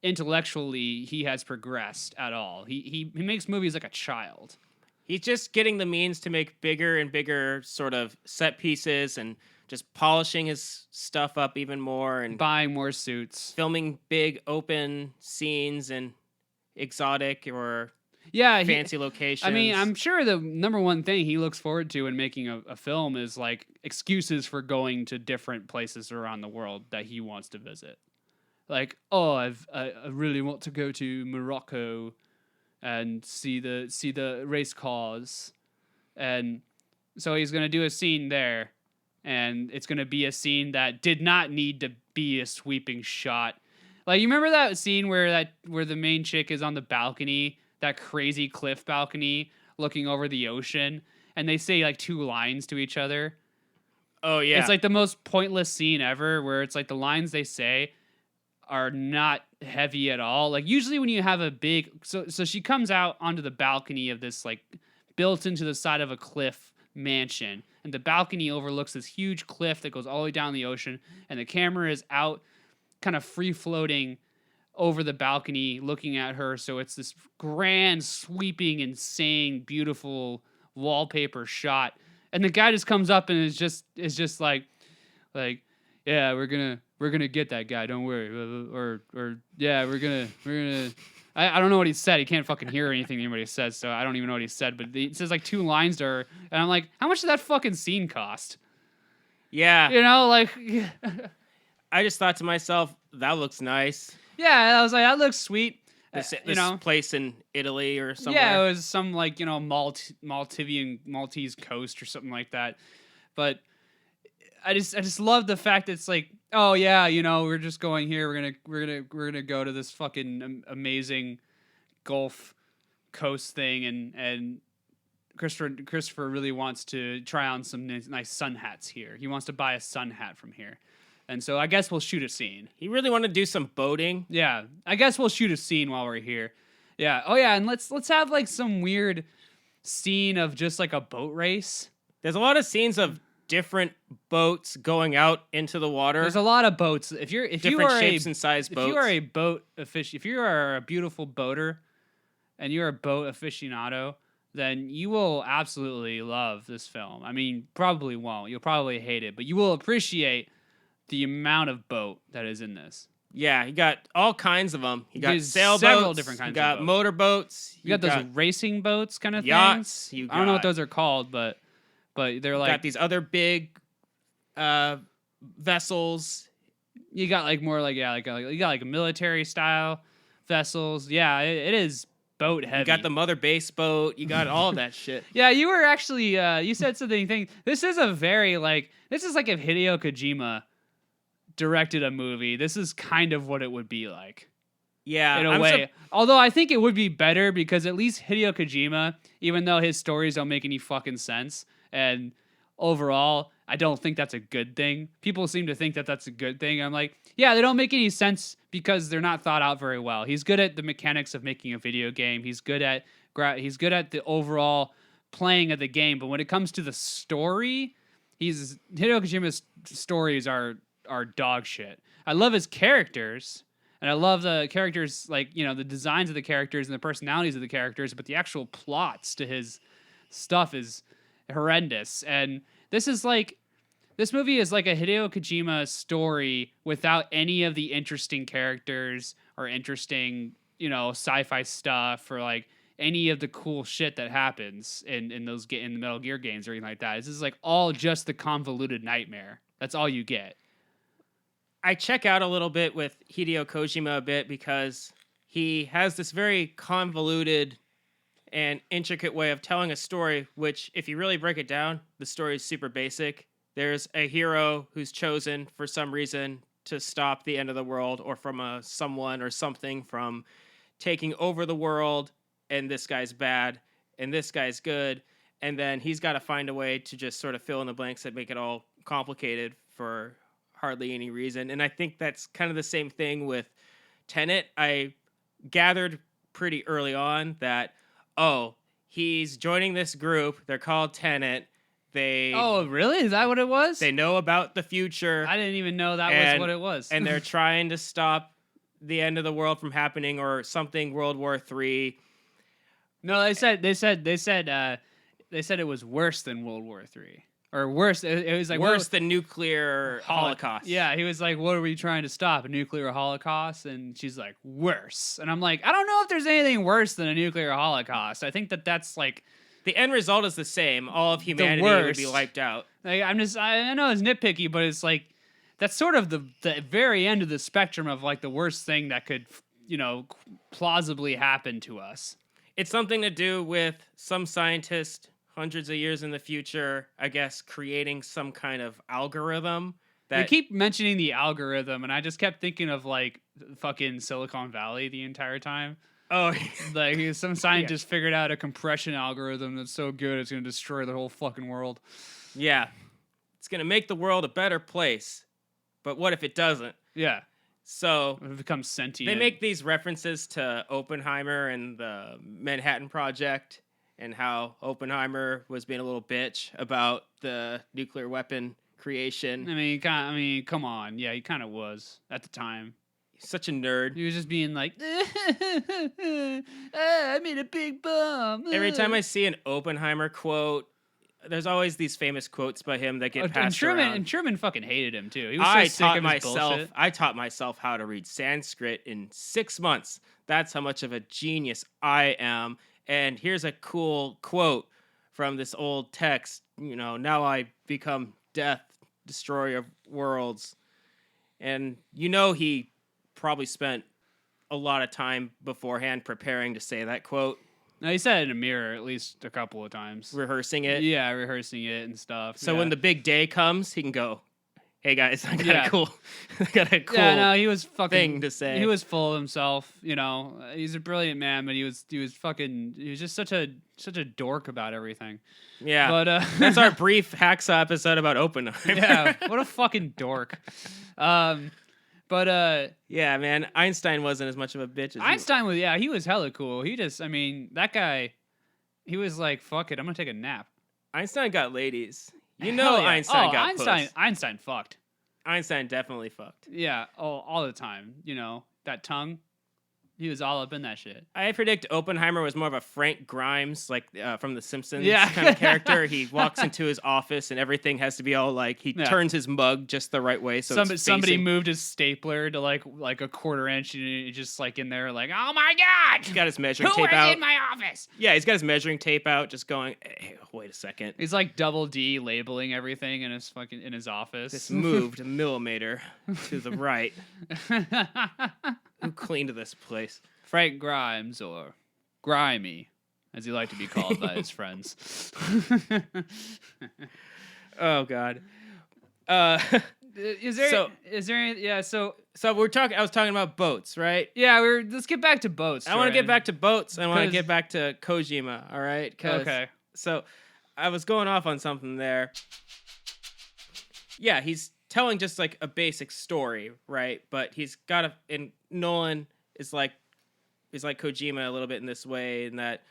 Speaker 2: intellectually he has progressed at all. He makes movies like a child.
Speaker 3: He's just getting the means to make bigger and bigger sort of set pieces and just polishing his stuff up even more and
Speaker 2: Buying more suits.
Speaker 3: filming big open scenes and exotic or
Speaker 2: Yeah,
Speaker 3: fancy locations.
Speaker 2: I mean, I'm sure the number one thing he looks forward to in making a film is like excuses for going to different places around the world that he wants to visit. Like, oh, I really want to go to Morocco and see the race cars, and so he's gonna do a scene there, and it's gonna be a scene that did not need to be a sweeping shot. Like, you remember that scene where the main chick is on the balcony, that crazy cliff balcony, looking over the ocean, and they say like two lines to each other.
Speaker 3: oh yeah,
Speaker 2: It's like the most pointless scene ever, where it's like the lines they say are not heavy at all. Like, usually when you have a big, so she comes out onto the balcony of this like built into the side of a cliff mansion, and the balcony overlooks this huge cliff that goes all the way down the ocean, and the camera is out kind of free floating over the balcony looking at her. So it's this grand, sweeping, insane, beautiful wallpaper shot. And the guy just comes up and is just like, yeah, we're gonna get that guy, don't worry. Or yeah, we're gonna I don't know what he said. He can't fucking hear anything anybody says, so I don't even know what he said, but he says like two lines to her, and I'm like, how much did that fucking scene cost?
Speaker 3: yeah.
Speaker 2: You know, like
Speaker 3: I just thought to myself, that looks nice.
Speaker 2: yeah, I was like, that looks sweet.
Speaker 3: This
Speaker 2: You know,
Speaker 3: place in Italy or somewhere.
Speaker 2: yeah, it was some like, you know, Maltese coast or something like that. But I just love the fact that it's like, oh yeah, you know, we're just going here. We're gonna go to this fucking amazing Gulf Coast thing, and Christopher really wants to try on some nice sun hats here. He wants to buy a sun hat from here. And so I guess we'll shoot a scene.
Speaker 3: He really wanted to do some boating.
Speaker 2: Yeah, I guess we'll shoot a scene while we're here. Yeah. Oh yeah, and let's have like some weird scene of just like a boat race.
Speaker 3: There's a lot of scenes of different boats going out into the water.
Speaker 2: There's a lot of boats. If
Speaker 3: different
Speaker 2: you are
Speaker 3: shapes and size boats.
Speaker 2: If you are a boat if you are a beautiful boater and you're a boat aficionado, then you will absolutely love this film. I mean, probably won't. You'll probably hate it, but you will appreciate the amount of boat that is in this.
Speaker 3: Yeah, he got all kinds of them. He got
Speaker 2: There's
Speaker 3: sailboats.
Speaker 2: several different kinds
Speaker 3: He got
Speaker 2: of boats.
Speaker 3: motorboats.
Speaker 2: You got those racing boats kind of
Speaker 3: yachts.
Speaker 2: things. I don't know what those are called, but they're like
Speaker 3: got these other big vessels.
Speaker 2: you got like more like you got like military style vessels. Yeah, it is boat heavy.
Speaker 3: You got the mother base boat. You got all that shit.
Speaker 2: Yeah, you were actually you said something. This is a very this is like if Hideo Kojima directed a movie. This is kind of what it would be like.
Speaker 3: Yeah,
Speaker 2: in a way. Although I think it would be better because at least Hideo Kojima, even though his stories don't make any fucking sense, and overall, I don't think that's a good thing. People seem to think that that's a good thing. I'm like, yeah, they don't make any sense because they're not thought out very well. He's good at the mechanics of making a video game. He's good at the overall playing of the game. But when it comes to the story, Hideo Kojima's stories are dog shit. I love his characters. And I love the characters, like, you know, the designs of the characters and the personalities of the characters, but the actual plots to his stuff is horrendous. And this movie is like a Hideo Kojima story without any of the interesting characters or interesting, you know, sci-fi stuff or like any of the cool shit that happens in the Metal Gear games or anything like that. This is like all just the convoluted nightmare. That's all you get.
Speaker 3: I check out a little bit with Hideo Kojima a bit because he has this very convoluted and intricate way of telling a story, which, if you really break it down, the story is super basic. There's a hero who's chosen for some reason to stop the end of the world or from someone or something from taking over the world, and this guy's bad, and this guy's good, and then he's got to find a way to just sort of fill in the blanks and make it all complicated for hardly any reason. And I think that's kind of the same thing with Tenet. I gathered pretty early on that, he's joining this group. They're called Tenet.
Speaker 2: Oh, really? Is that what it was?
Speaker 3: They know about the future.
Speaker 2: I didn't even know that was what it was.
Speaker 3: And they're trying to stop the end of the world from happening or something, World War III.
Speaker 2: No, they said it was worse than World War III. Or worse, it was like
Speaker 3: worse than nuclear holocaust.
Speaker 2: Yeah, he was like, "What are we trying to stop? A nuclear holocaust?" And she's like, "Worse." And I'm like, I don't know if there's anything worse than a nuclear holocaust. I think that's like
Speaker 3: the end result is the same. All of humanity would be wiped out.
Speaker 2: Like, I know it's nitpicky, but it's like that's sort of the very end of the spectrum of like the worst thing that could, you know, plausibly happen to us.
Speaker 3: It's something to do with some scientist hundreds of years in the future, I guess, creating some kind of algorithm.
Speaker 2: They keep mentioning the algorithm, and I just kept thinking of like fucking Silicon Valley the entire time.
Speaker 3: Oh,
Speaker 2: like some scientist figured out a compression algorithm that's so good it's gonna destroy the whole fucking world.
Speaker 3: Yeah, it's gonna make the world a better place. But what if it doesn't?
Speaker 2: Yeah.
Speaker 3: So
Speaker 2: it becomes sentient.
Speaker 3: They make these references to Oppenheimer and the Manhattan Project, and how Oppenheimer was being a little bitch about the nuclear weapon creation.
Speaker 2: I mean, come on. Yeah, he kind of was at the time.
Speaker 3: He's such a nerd.
Speaker 2: He was just being like, I made a big bomb.
Speaker 3: Every time I see an Oppenheimer quote, there's always these famous quotes by him that get passed around.
Speaker 2: And Truman fucking hated him, too. He was so sick of his bullshit.
Speaker 3: I taught myself how to read Sanskrit in 6 months. That's how much of a genius I am. And here's a cool quote from this old text. You know, now I become death, destroyer of worlds. And you know he probably spent a lot of time beforehand preparing to say that quote.
Speaker 2: No, he said it in a mirror at least a couple of times.
Speaker 3: Rehearsing it?
Speaker 2: Yeah, rehearsing it and stuff.
Speaker 3: So when the big day comes, he can go, hey guys, I got
Speaker 2: Yeah.
Speaker 3: a cool, I got a cool
Speaker 2: Yeah, no, he was fucking
Speaker 3: thing to say.
Speaker 2: He was full of himself, you know. He's a brilliant man, but he was just such a dork about everything.
Speaker 3: Yeah,
Speaker 2: But
Speaker 3: that's our brief Hacksaw episode about Oppenheimer.
Speaker 2: yeah, what a fucking dork. But
Speaker 3: yeah, man, Einstein wasn't as much of a bitch as
Speaker 2: Einstein was, yeah, he was hella cool. He just, I mean, that guy, he was like, fuck it, I'm gonna take a nap.
Speaker 3: Einstein got ladies. You
Speaker 2: Hell
Speaker 3: know,
Speaker 2: yeah.
Speaker 3: Einstein got puss.
Speaker 2: Einstein fucked.
Speaker 3: Einstein definitely fucked.
Speaker 2: Yeah, all the time. You know, that tongue, he was all up in that shit.
Speaker 3: I predict Oppenheimer was more of a Frank Grimes, like from The Simpsons
Speaker 2: Yeah.
Speaker 3: kind of character. He walks into his office and everything has to be all like, he
Speaker 2: Yeah.
Speaker 3: turns his mug just the right way. So
Speaker 2: Somebody
Speaker 3: facing.
Speaker 2: moved his stapler to like a quarter inch, and he just like in there like, oh my god,
Speaker 3: He's got his measuring
Speaker 2: who
Speaker 3: tape
Speaker 2: is
Speaker 3: out.
Speaker 2: in my office?
Speaker 3: Yeah, he's got his measuring tape out, just going, hey, wait a second.
Speaker 2: He's like double D labeling everything in his office.
Speaker 3: This moved a millimeter to the right. Who cleaned this place?
Speaker 2: Frank Grimes, or Grimy, as he liked to be called by his friends.
Speaker 3: Oh God.
Speaker 2: Is there any, yeah, so
Speaker 3: I was talking about boats, right?
Speaker 2: yeah, let's get back to boats.
Speaker 3: I want to get
Speaker 2: Jordan.
Speaker 3: back to boats. I want to
Speaker 2: 'Cause-
Speaker 3: get back to Kojima, all right?
Speaker 2: Okay.
Speaker 3: So I was going off on something there. Yeah, he's telling just like a basic story, right? But he's got and Nolan is like Kojima a little bit in this way, and that,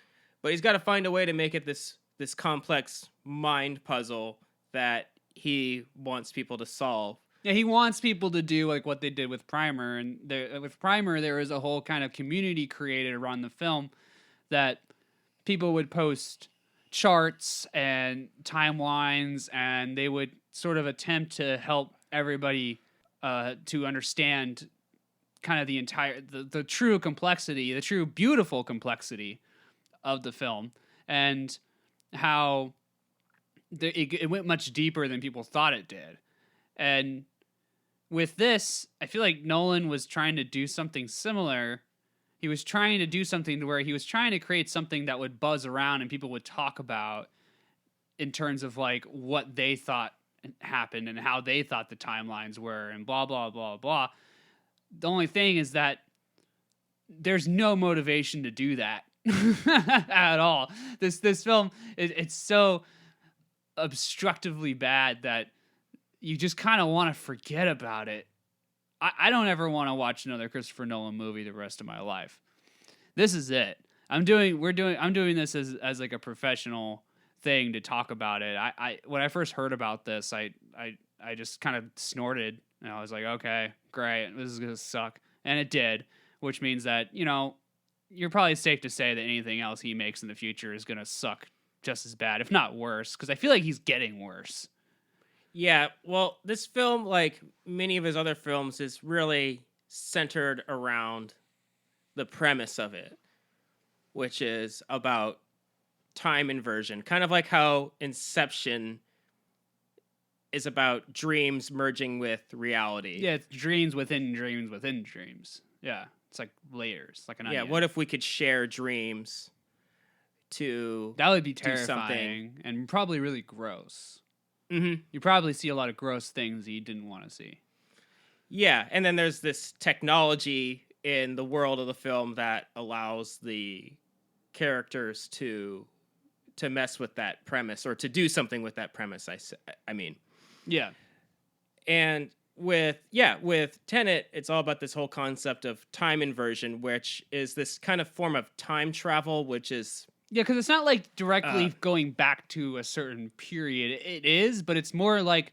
Speaker 3: but he's got to find a way to make it this complex mind puzzle that he wants people to solve.
Speaker 2: Yeah, he wants people to do like what they did with Primer, and with Primer there was a whole kind of community created around the film that people would post charts and timelines, and they would sort of attempt to help everybody to understand kind of the true complexity, the true beautiful complexity of the film, and how it went much deeper than people thought it did. And with this, I feel like Nolan was trying to do something similar. He was trying to do something to where he was trying to create something that would buzz around and people would talk about in terms of like what they thought happened and how they thought the timelines were and blah, blah, blah, blah. The only thing is that there's no motivation to do that at all. This film, it's so obstructively bad that you just kind of want to forget about it. I don't ever want to watch another Christopher Nolan movie the rest of my life. This is it. I'm doing this as like a professional thing to talk about it. I when I first heard about this, I just kind of snorted and I was like, okay, great, this is gonna suck, and it did, which means that, you know, you're probably safe to say that anything else he makes in the future is gonna suck just as bad, if not worse, because I feel like he's getting worse.
Speaker 3: Yeah, well, this film, like many of his other films, is really centered around the premise of it, which is about time inversion, kind of like how Inception is about dreams merging with reality.
Speaker 2: Yeah, it's dreams within dreams within dreams. Yeah, it's like layers, like an
Speaker 3: Yeah,
Speaker 2: onion.
Speaker 3: what if we could share dreams to...
Speaker 2: That would be
Speaker 3: do something.
Speaker 2: terrifying and probably really gross.
Speaker 3: Mm-hmm.
Speaker 2: You probably see a lot of gross things that you didn't want to see.
Speaker 3: Yeah, and then there's this technology in the world of the film that allows the characters to mess with that premise or to do something with that premise. I mean,
Speaker 2: Yeah.
Speaker 3: and with Tenet, it's all about this whole concept of time inversion, which is this kind of form of time travel, which is...
Speaker 2: Yeah, because it's not like directly going back to a certain period. It is, but it's more like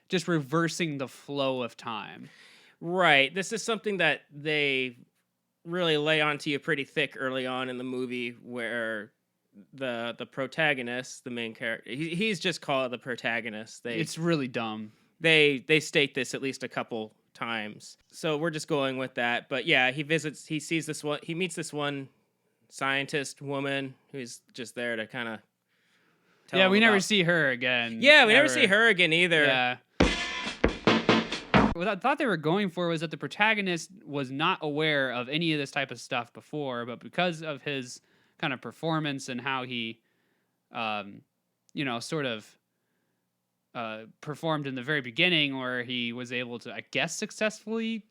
Speaker 2: just reversing the flow of time.
Speaker 3: Right. This is something that they really lay onto you pretty thick early on in the movie, where the protagonist, the main character, he's just called the protagonist.
Speaker 2: It's really dumb.
Speaker 3: They state this at least a couple times. So we're just going with that. But yeah, he meets this one scientist woman who's just there to kind of tell
Speaker 2: Yeah,
Speaker 3: him
Speaker 2: we never
Speaker 3: about...
Speaker 2: see her again.
Speaker 3: Yeah, we never see her again either.
Speaker 2: Yeah. What I thought they were going for was that the protagonist was not aware of any of this type of stuff before, but because of his kind of performance and how he, sort of performed in the very beginning, where he was able to, I guess, successfully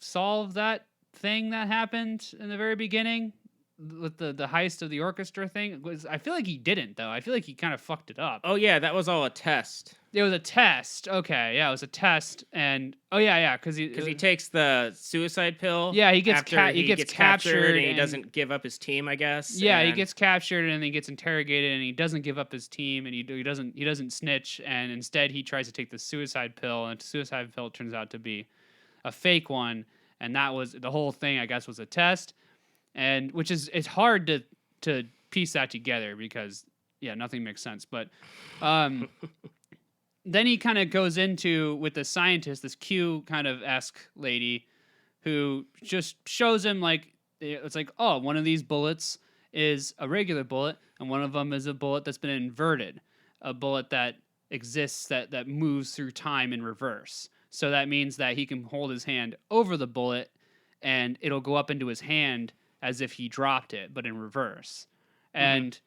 Speaker 2: solve that thing that happened in the very beginning with the heist of the orchestra thing. I feel like he didn't, though. I feel like he kind of fucked it up.
Speaker 3: Oh yeah, that was all a test.
Speaker 2: It was a test. Okay, yeah, it was a test, and because
Speaker 3: he takes the suicide pill.
Speaker 2: Yeah, he gets
Speaker 3: after
Speaker 2: he gets captured,
Speaker 3: and he doesn't give up his team, I guess.
Speaker 2: Yeah, he
Speaker 3: and-
Speaker 2: gets captured and he gets interrogated, and he doesn't give up his team, and he doesn't snitch, and instead he tries to take the suicide pill, and the suicide pill turns out to be a fake one, and that was the whole thing. I guess was a test, and which is it's hard to piece that together because nothing makes sense, but. Then he kind of goes into with the scientist, this Q kind of esque lady, who just shows him like it's like, oh, one of these bullets is a regular bullet, and one of them is a bullet that's been inverted, a bullet that exists that moves through time in reverse. So that means that he can hold his hand over the bullet, and it'll go up into his hand as if he dropped it, but in reverse. And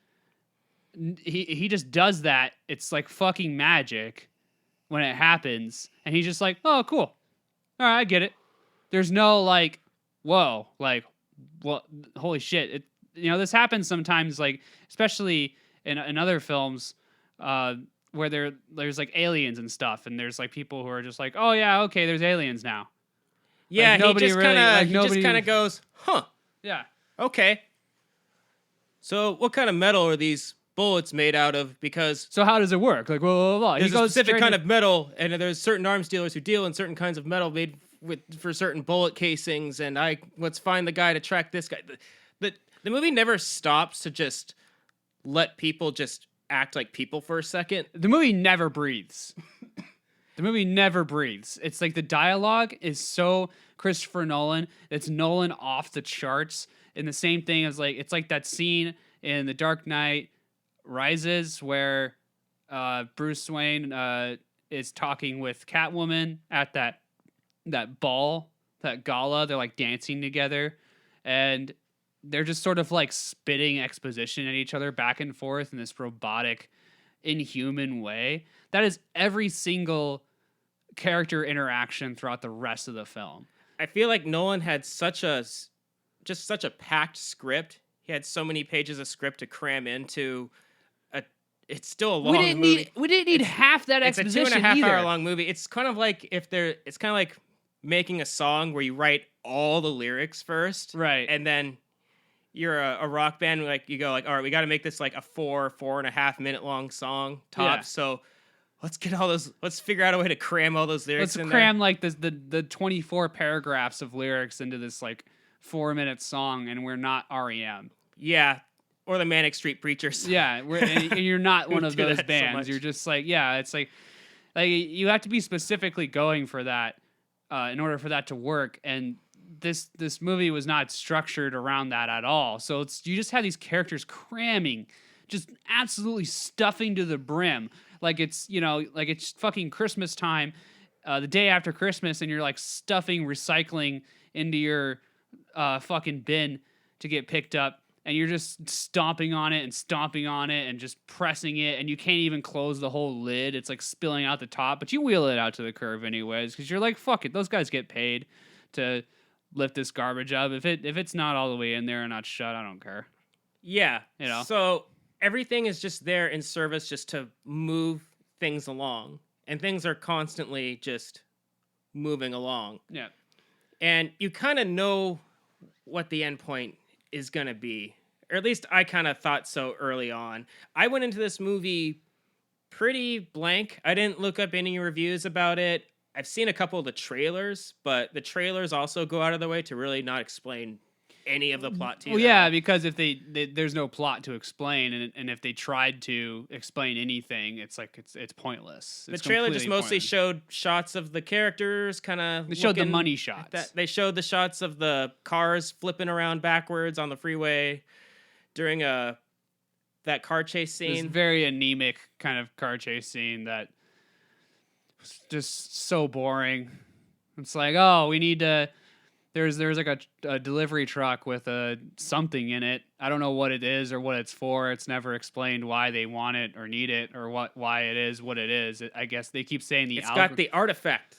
Speaker 2: he just does that. It's like fucking magic when it happens, and he's just like, oh, cool, all right, I get it. There's no like, whoa, like, well, holy shit. This happens sometimes, like especially in other films where there's like aliens and stuff, and there's like people who are just like, oh yeah, okay, there's aliens now.
Speaker 3: Yeah,
Speaker 2: like,
Speaker 3: he just kind of goes, huh,
Speaker 2: yeah,
Speaker 3: okay. So what kind of metal are these bullets made out of? Because
Speaker 2: so how does it work? Like, blah, blah, blah.
Speaker 3: There's a specific kind of metal, and there's certain arms dealers who deal in certain kinds of metal made for certain bullet casings, and let's find the guy to track this guy. The movie never stops to just let people just act like people for a second.
Speaker 2: The movie never breathes. The movie never breathes. It's like the dialogue is so Christopher Nolan. It's Nolan off the charts. And the same thing as like, it's like that scene in The Dark Knight Rises where Bruce Wayne is talking with Catwoman at that ball, that gala. They're like dancing together, and they're just sort of like spitting exposition at each other back and forth in this robotic, inhuman way. That is every single character interaction throughout the rest of the film.
Speaker 3: I feel like Nolan had such a packed script. He had so many pages of script to cram into. It's still a long movie.
Speaker 2: We didn't need half that exposition.
Speaker 3: It's a 2.5
Speaker 2: either.
Speaker 3: hour long movie. It's kind of like it's kind of like making a song where you write all the lyrics first,
Speaker 2: right?
Speaker 3: And then you're a rock band, like you go like, all right, we got to make this like a 4.5 minute long song tops.
Speaker 2: Yeah.
Speaker 3: So let's get all those. Let's figure out a way to cram all those lyrics.
Speaker 2: Let's
Speaker 3: in
Speaker 2: cram
Speaker 3: there.
Speaker 2: like the 24 paragraphs of lyrics into this like 4-minute song, and we're not REM.
Speaker 3: Yeah. Or the Manic Street Preachers.
Speaker 2: Yeah, and you're not one of those bands.
Speaker 3: So
Speaker 2: you're just like, yeah, it's like you have to be specifically going for that in order for that to work. And this movie was not structured around that at all. So you just have these characters cramming, just absolutely stuffing to the brim, like it's fucking Christmas time, the day after Christmas, and you're like stuffing recycling into your fucking bin to get picked up. And you're just stomping on it and just pressing it, and you can't even close the whole lid. It's like spilling out the top, but you wheel it out to the curb anyways, because you're like, fuck it, those guys get paid to lift this garbage up. If it's not all the way in there and not shut, I don't care.
Speaker 3: Yeah.
Speaker 2: You know?
Speaker 3: So everything is just there in service just to move things along, and things are constantly just moving along.
Speaker 2: Yeah.
Speaker 3: And you kind of know what the end point is going to be. Or at least I kind of thought so early on. I went into this movie pretty blank. I didn't look up any reviews about it. I've seen a couple of the trailers, but the trailers also go out of their way to really not explain any of the plot to you.
Speaker 2: Well, yeah, because if there's no plot to explain, and if they tried to explain anything, it's like it's pointless.
Speaker 3: The trailer just mostly
Speaker 2: pointless.
Speaker 3: showed shots of the characters, kind of.
Speaker 2: They showed the money shots.
Speaker 3: They showed the shots of the cars flipping around backwards on the freeway during that car chase scene.
Speaker 2: This very anemic kind of car chase scene that was just so boring. It's like, oh, we need to there's like a delivery truck with something in it. I don't know what it is or what it's for. It's never explained why they want it or need it or why it is what it is. I guess they keep saying
Speaker 3: it's got the artifact.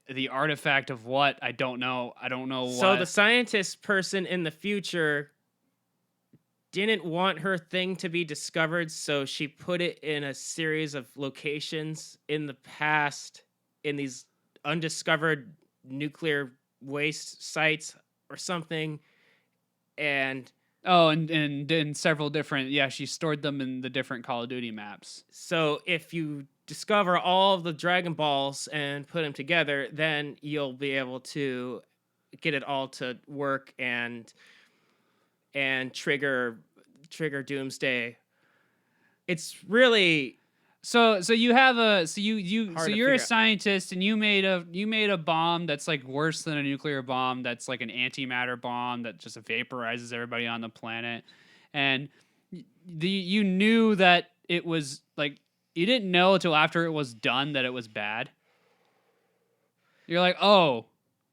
Speaker 2: The artifact of what? I don't know. I don't know what.
Speaker 3: So the scientist person in the future didn't want her thing to be discovered, so she put it in a series of locations in the past in these undiscovered nuclear waste sites or something. And
Speaker 2: in several different, she stored them in the different Call of Duty maps.
Speaker 3: So if you discover all of the Dragon Balls and put them together, then you'll be able to get it all to work and trigger Doomsday. It's really
Speaker 2: so you have you're a
Speaker 3: out.
Speaker 2: scientist and you made a bomb that's like worse than a nuclear bomb, that's like an antimatter bomb that just vaporizes everybody on the planet, and you knew that it was like, you didn't know until after it was done that it was bad. You're like, oh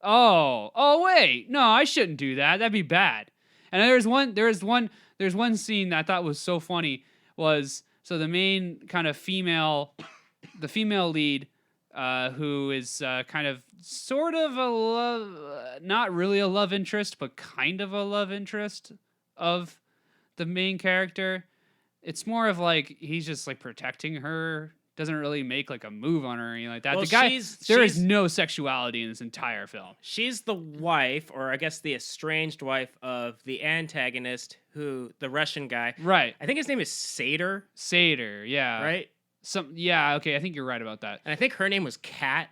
Speaker 2: wait, no, I shouldn't do that. That'd be bad. And there's one scene that I thought was so funny was, so the main kind of female lead, who is kind of sort of not really a love interest, but kind of a love interest of the main character. It's more of like he's just like protecting her. Doesn't really make like a move on her or anything like that.
Speaker 3: Well,
Speaker 2: the guy, there is no sexuality in this entire film.
Speaker 3: She's the wife, or I guess the estranged wife of the antagonist, the Russian guy.
Speaker 2: Right.
Speaker 3: I think his name is Sater.
Speaker 2: Sater, yeah.
Speaker 3: Right?
Speaker 2: Okay, I think you're right about that.
Speaker 3: And I think her name was Kat.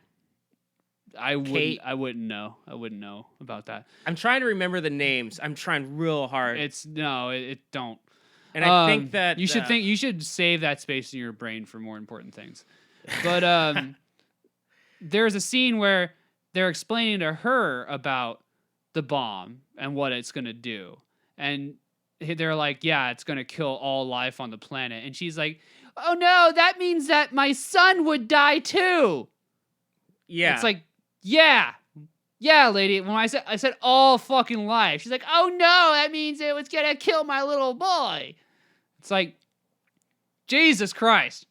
Speaker 2: I wouldn't know. I wouldn't know about that.
Speaker 3: I'm trying to remember the names. I'm trying real hard.
Speaker 2: It don't.
Speaker 3: And I think that
Speaker 2: you should save that space in your brain for more important things. But there's a scene where they're explaining to her about the bomb and what it's going to do. And they're like, yeah, it's going to kill all life on the planet. And she's like, oh no, that means that my son would die too.
Speaker 3: Yeah.
Speaker 2: It's like, yeah, lady. When I said all fucking life, she's like, oh no, that means it was going to kill my little boy. It's like, Jesus Christ.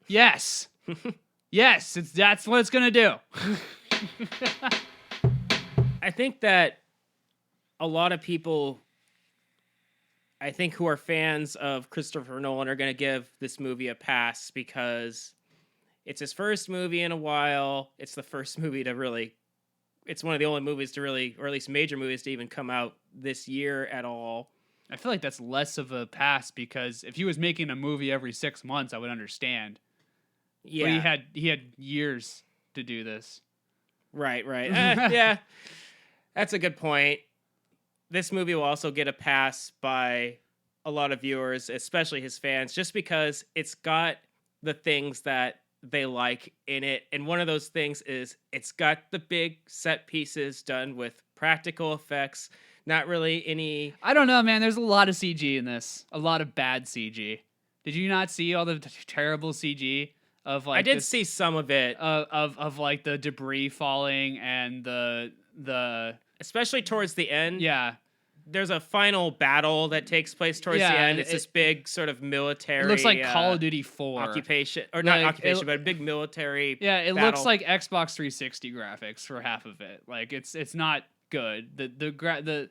Speaker 2: Yes. Yes, that's what it's going to do.
Speaker 3: I think that a lot of people, who are fans of Christopher Nolan are going to give this movie a pass because it's his first movie in a while. It's the first movie it's one of the only movies to really, or at least major movies to even come out this year at all.
Speaker 2: I feel like that's less of a pass, because if he was making a movie every 6 months, I would understand.
Speaker 3: Yeah.
Speaker 2: But he had years to do this.
Speaker 3: Right. Yeah. That's a good point. This movie will also get a pass by a lot of viewers, especially his fans, just because it's got the things that they like in it. And one of those things is it's got the big set pieces done with practical effects. Not really any...
Speaker 2: I don't know, man. There's a lot of CG in this. A lot of bad CG. Did you not see all the terrible CG of like?
Speaker 3: I did see some of it.
Speaker 2: Of like the debris falling and the
Speaker 3: especially towards the end.
Speaker 2: Yeah.
Speaker 3: There's a final battle that takes place towards the end. It's this big sort of military...
Speaker 2: It looks like Call of Duty 4.
Speaker 3: Occupation. Or not occupation, but a big military
Speaker 2: it
Speaker 3: battle.
Speaker 2: Looks like Xbox 360 graphics for half of it. Like, it's not good.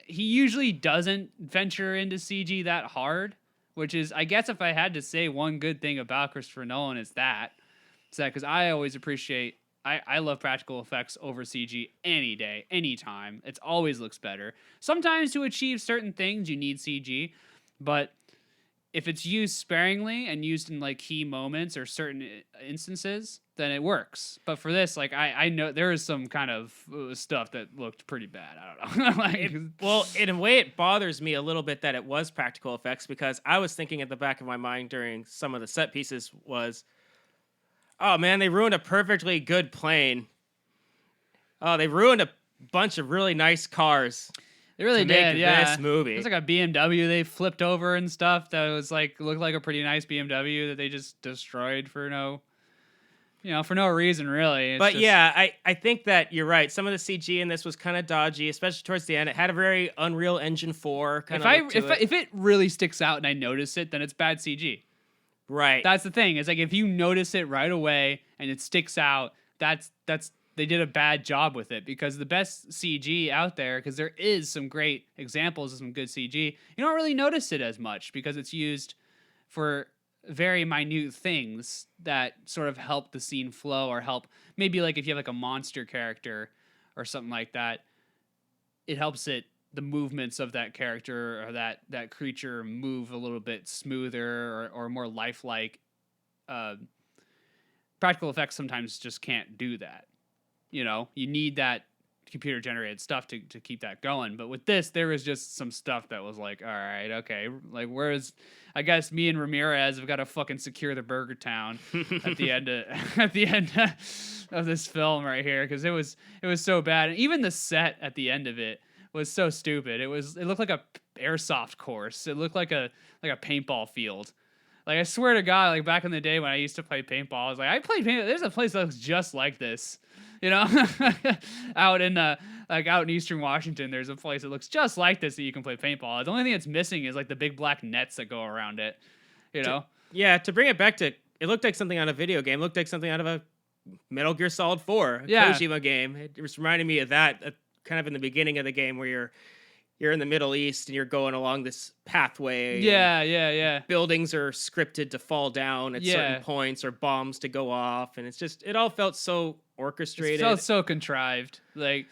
Speaker 2: He usually doesn't venture into CG that hard, which is, I guess if I had to say one good thing about Christopher Nolan, it's that. It's that, because I always appreciate... I love practical effects over CG any day, anytime. It always looks better. Sometimes to achieve certain things, you need CG, but if it's used sparingly and used in like key moments or certain instances, then it works. But for this, like I know there is some kind of stuff that looked pretty bad. I don't know.
Speaker 3: Well, in a way, it bothers me a little bit that it was practical effects, because I was thinking at the back of my mind during some of the set pieces was, oh man, they ruined a perfectly good plane. Oh, they ruined a bunch of really nice cars.
Speaker 2: They really did,
Speaker 3: this movie.
Speaker 2: It's like a BMW they flipped over and stuff that was like looked like a pretty nice BMW that they just destroyed for for no reason really. It's
Speaker 3: But
Speaker 2: just,
Speaker 3: yeah, I think that you're right. Some of the CG in this was kind of dodgy, especially towards the end. It had a very Unreal Engine 4 kind of look to it.
Speaker 2: if it really sticks out and I notice it, then it's bad CG.
Speaker 3: Right.
Speaker 2: That's the thing. It's like if you notice it right away and it sticks out, that's they did a bad job with it, because the best CG out there, because there is some great examples of some good CG, you don't really notice it as much because it's used for very minute things that sort of help the scene flow, or help maybe like if you have like a monster character or something like that, it helps the movements of that character or that creature move a little bit smoother or more lifelike. Practical effects sometimes just can't do that. You need that computer generated stuff to keep that going. But with this, there was just some stuff that was like, all right, okay, like I guess me and Ramirez have got to fucking secure the Burger Town at the end of this film right here, because it was so bad. And even the set at the end of it was so stupid. It looked like a airsoft course. It looked like a paintball field. Like, I swear to God, like back in the day when I used to play paintball, I was like, I played paintball. There's a place that looks just like this. Out in Eastern Washington, there's a place that looks just like this that you can play paintball. The only thing that's missing is like the big black nets that go around it.
Speaker 3: To bring it back to, it looked like something out of a video game. It looked like something out of a Metal Gear Solid 4 Kojima game. It just reminded me of that, kind of in the beginning of the game where you're in the Middle East and you're going along this pathway.
Speaker 2: Yeah.
Speaker 3: Buildings are scripted to fall down at certain points, or bombs to go off, and it all felt so orchestrated.
Speaker 2: It felt so contrived. Like,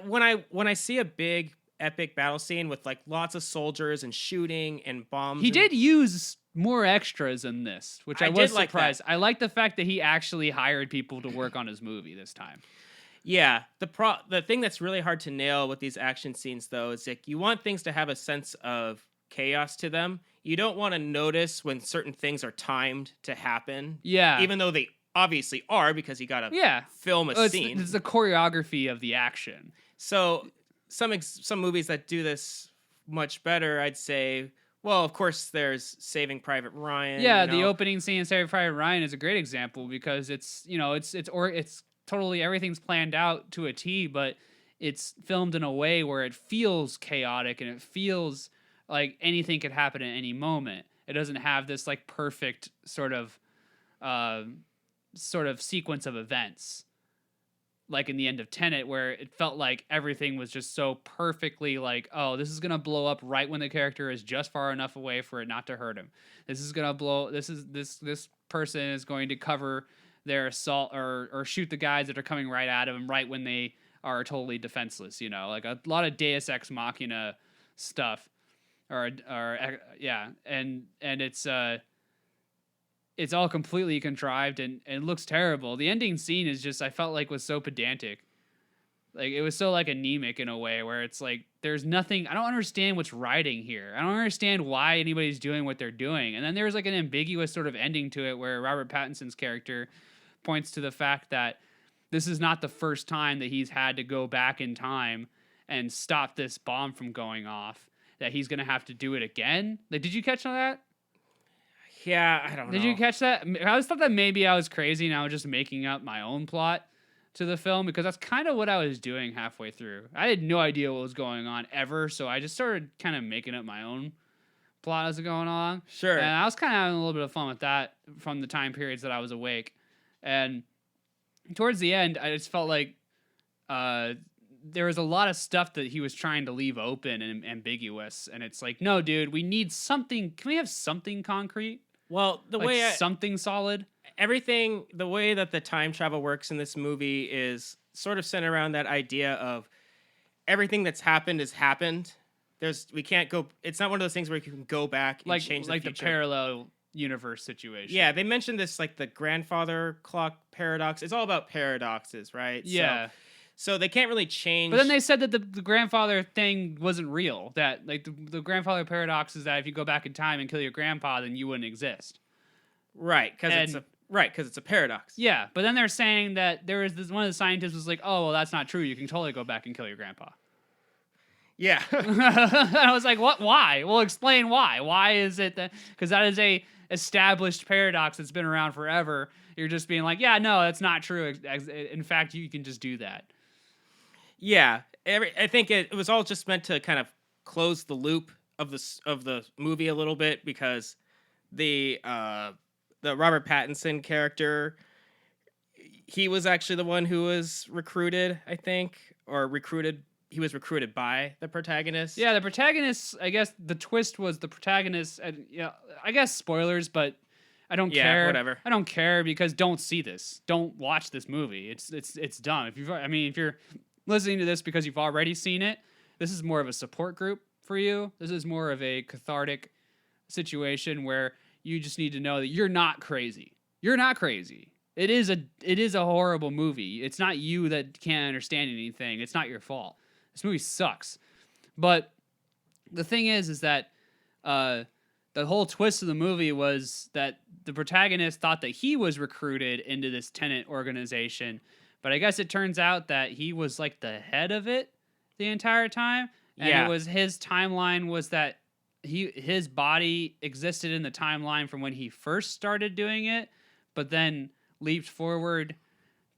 Speaker 3: when I see a big epic battle scene with like lots of soldiers and shooting and bombs.
Speaker 2: He did use more extras in this, which I was surprised.
Speaker 3: Like
Speaker 2: I like the fact that he actually hired people to work on his movie this time.
Speaker 3: Yeah, the thing that's really hard to nail with these action scenes, though, is like you want things to have a sense of chaos to them. You don't want to notice when certain things are timed to happen.
Speaker 2: Yeah,
Speaker 3: even though they obviously are, because you got to film a scene.
Speaker 2: It's the choreography of the action.
Speaker 3: So some movies that do this much better, I'd say. Well, of course, there's Saving Private Ryan.
Speaker 2: Yeah, the opening scene in Saving Private Ryan is a great example, because it's totally, everything's planned out to a T, but it's filmed in a way where it feels chaotic and it feels like anything could happen at any moment. It doesn't have this like perfect sort of sequence of events like in the end of Tenet, where it felt like everything was just so perfectly like, oh, this is gonna blow up right when the character is just far enough away for it not to hurt him. This person is going to cover their assault or shoot the guys that are coming right at him right when they are totally defenseless, like a lot of Deus Ex Machina stuff, and it's all completely contrived and looks terrible. The ending scene is just, I felt like, was so pedantic. Like, it was so like anemic in a way where it's like, there's nothing, I don't understand what's riding here. I don't understand why anybody's doing what they're doing. And then there's like an ambiguous sort of ending to it where Robert Pattinson's character points to the fact that this is not the first time that he's had to go back in time and stop this bomb from going off, that he's going to have to do it again. Like, did you catch on that?
Speaker 3: Yeah, I don't know.
Speaker 2: Did you catch that? I always thought that maybe I was crazy and I was just making up my own plot to the film, because that's kind of what I was doing halfway through. I had no idea what was going on ever, so I just started kind of making up my own plot as it going on.
Speaker 3: Sure.
Speaker 2: And I was kind of having a little bit of fun with that from the time periods that I was awake. And towards the end, I just felt like there was a lot of stuff that he was trying to leave open and ambiguous. And it's like, no, dude, we need something. Can we have something concrete?
Speaker 3: Well,
Speaker 2: something solid.
Speaker 3: Everything, the way that the time travel works in this movie is sort of centered around that idea of everything that's happened has happened. We can't go. It's not one of those things where you can go back and change the future.
Speaker 2: Like the parallel universe situation.
Speaker 3: Yeah, they mentioned this, like the grandfather clock paradox. It's all about paradoxes, right?
Speaker 2: Yeah.
Speaker 3: So they can't really change.
Speaker 2: But then they said that the grandfather thing wasn't real. That like the grandfather paradox is that if you go back in time and kill your grandpa, then you wouldn't exist.
Speaker 3: Right, because it's a paradox.
Speaker 2: Yeah, but then they're saying that there is this, one of the scientists was like, oh, well, that's not true. You can totally go back and kill your grandpa.
Speaker 3: Yeah.
Speaker 2: I was like, what? Why? Well, explain why. Why is it that? Because that is a established paradox that's been around forever. You're just being like, yeah, no, that's not true. In fact, you can just do that.
Speaker 3: Yeah. I think it was all just meant to kind of close the loop of the movie a little bit, because the Robert Pattinson character, he was actually the one who was recruited, I think, or recruited. He was recruited by the protagonist.
Speaker 2: Yeah, the protagonist, I guess the twist was the protagonist, and I guess spoilers, but I don't care.
Speaker 3: Whatever.
Speaker 2: I don't care, because don't see this. Don't watch this movie. It's dumb. If you're listening to this because you've already seen it, this is more of a support group for you. This is more of a cathartic situation where you just need to know that you're not crazy. You're not crazy. It is a horrible movie. It's not you that can't understand anything. It's not your fault. This movie sucks. But the thing is that the whole twist of the movie was that the protagonist thought that he was recruited into this Tenet organization, but I guess it turns out that he was like the head of it the entire time. And
Speaker 3: Yeah.
Speaker 2: it was his timeline was that his body existed in the timeline from when he first started doing it, but then leaped forward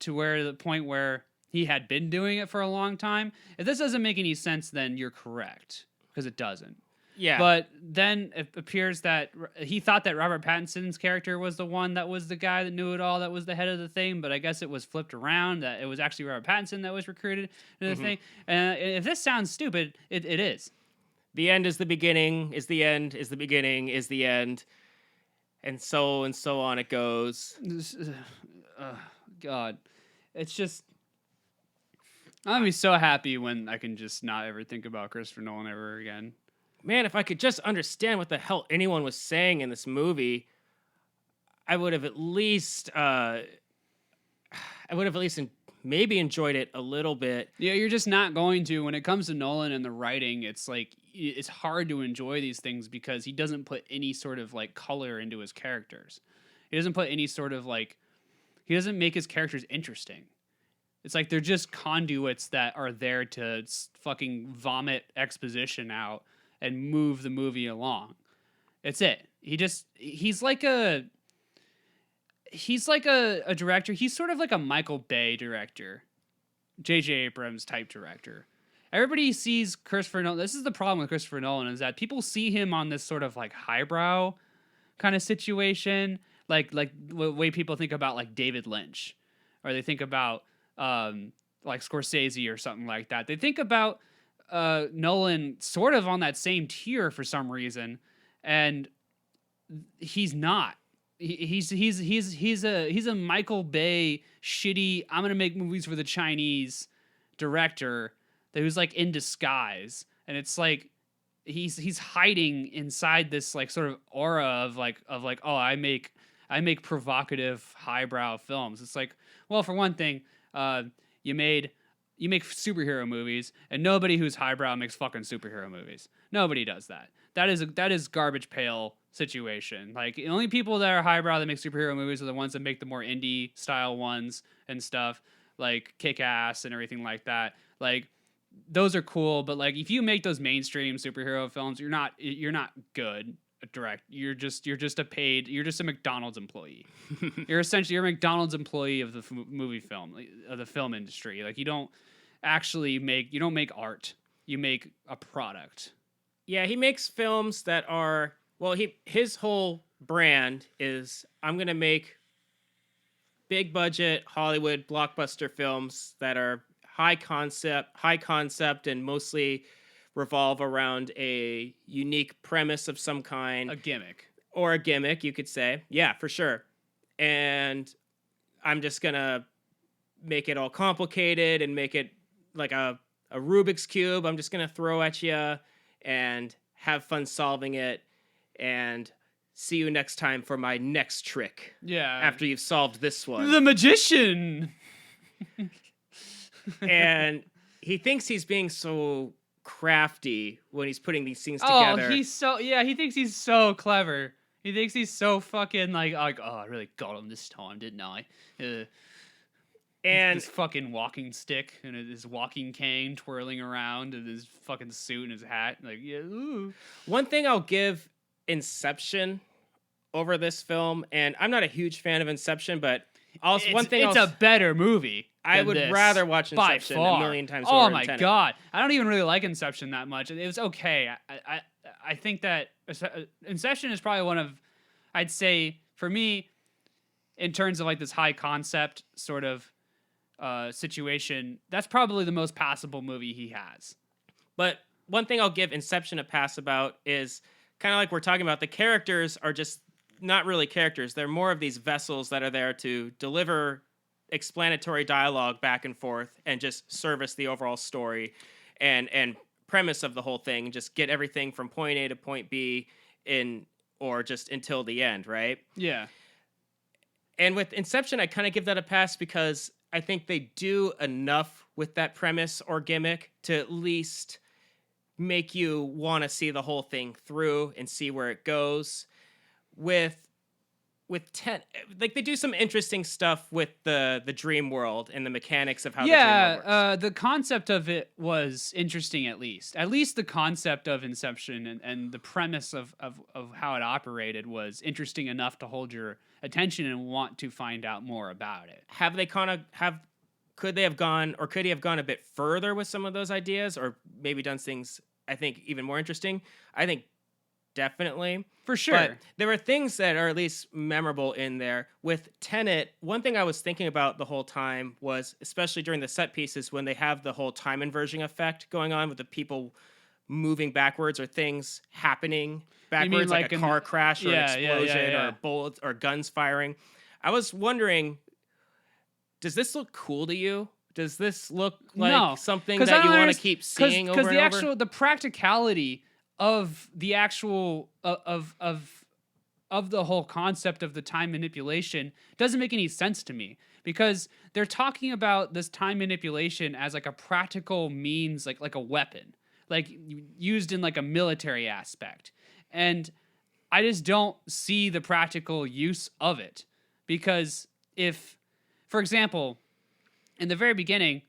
Speaker 2: to where the point where he had been doing it for a long time. If this doesn't make any sense, then you're correct, because it doesn't.
Speaker 3: Yeah.
Speaker 2: But then it appears that he thought that Robert Pattinson's character was the one that was the guy that knew it all, that was the head of the thing, but I guess it was flipped around, that it was actually Robert Pattinson that was recruited into the thing. And if this sounds stupid, it is.
Speaker 3: The end is the beginning, is the end, is the beginning, is the end. And so on it goes.
Speaker 2: God. It's just... I'm going to be so happy when I can just not ever think about Christopher Nolan ever again.
Speaker 3: Man, if I could just understand what the hell anyone was saying in this movie, I would have at least maybe enjoyed it a little bit.
Speaker 2: Yeah, you're just not going to. When it comes to Nolan and the writing, it's like it's hard to enjoy these things because he doesn't put any sort of like color into his characters. He doesn't put any sort of like, he doesn't make his characters interesting. It's like they're just conduits that are there to fucking vomit exposition out and move the movie along. It's it. He's like a director. He's sort of like a Michael Bay director, J.J. Abrams type director. Everybody sees Christopher Nolan. This is the problem with Christopher Nolan, is that people see him on this sort of like highbrow kind of situation, like the way people think about like David Lynch, or they think about like Scorsese or something like that. They think about Nolan sort of on that same tier for some reason, and he's not. He's a Michael Bay shitty, I'm gonna make movies for the Chinese director who's like in disguise, and it's like he's hiding inside this like sort of aura of like oh, I make provocative highbrow films. It's like, well, for one thing, you make superhero movies, and nobody who's highbrow makes fucking superhero movies. Nobody does that. That is garbage pail situation. Like, the only people that are highbrow that make superhero movies are the ones that make the more indie style ones and stuff, like Kick-Ass and everything like that. Like, those are cool, but like if you make those mainstream superhero films, you're not good. You're just a McDonald's employee. You're a McDonald's employee of the movie film, of the film industry. Like, you don't make art. You make a product.
Speaker 3: Yeah, he makes films that are, well, his whole brand is, I'm going to make big budget Hollywood blockbuster films that are high concept and mostly revolve around a unique premise of some kind.
Speaker 2: A gimmick.
Speaker 3: Or a gimmick, you could say. Yeah, for sure. And I'm just going to make it all complicated and make it like a Rubik's Cube. I'm just going to throw at you and have fun solving it, and see you next time for my next trick.
Speaker 2: Yeah.
Speaker 3: After you've solved this one.
Speaker 2: The magician!
Speaker 3: And he thinks he's being so crafty when he's putting these things together.
Speaker 2: Oh, he thinks he's so clever. He thinks he's so fucking like, oh, I really got him this time, didn't I?
Speaker 3: And
Speaker 2: his fucking walking stick and his walking cane twirling around and his fucking suit and his hat. Like, yeah. Ooh.
Speaker 3: one thing I'll give Inception over this film, and I'm not a huge fan of Inception, but
Speaker 2: It's a better movie.
Speaker 3: I would rather watch
Speaker 2: by
Speaker 3: Inception
Speaker 2: far.
Speaker 3: a million times
Speaker 2: Oh
Speaker 3: over
Speaker 2: my
Speaker 3: than Tenet.
Speaker 2: god, I don't even really like Inception that much. It was okay. I think that Inception is probably one of, I'd say for me, in terms of like this high concept sort of situation, that's probably the most passable movie he has.
Speaker 3: But one thing I'll give Inception a pass about is kind of like we're talking about, the characters are just not really characters. They're more of these vessels that are there to deliver explanatory dialogue back and forth and just service the overall story and premise of the whole thing, and just get everything from point A to point B or just until the end, right?
Speaker 2: Yeah.
Speaker 3: And with Inception, I kind of give that a pass because I think they do enough with that premise or gimmick to at least make you want to see the whole thing through and see where it goes. With Tenet, like, they do some interesting stuff with the dream world and the mechanics of how the dream world works.
Speaker 2: The concept of it was interesting. At least the concept of Inception and the premise of how it operated was interesting enough to hold your attention and want to find out more about it.
Speaker 3: Could he have gone a bit further with some of those ideas, or maybe done things I think even more interesting? I think definitely.
Speaker 2: For sure.
Speaker 3: But there are things that are at least memorable in there. With Tenet, one thing I was thinking about the whole time was, especially during the set pieces, when they have the whole time inversion effect going on with the people moving backwards or things happening backwards, like a car crash or an explosion or bullets or guns firing. I was wondering, does this look cool to you? Does this look like something that you want to keep seeing over and over?
Speaker 2: Because the practicality of the actual of the whole concept of the time manipulation doesn't make any sense to me, because they're talking about this time manipulation as like a practical means, like a weapon, like used in like a military aspect, and I just don't see the practical use of it. Because if, for example, in the very beginning,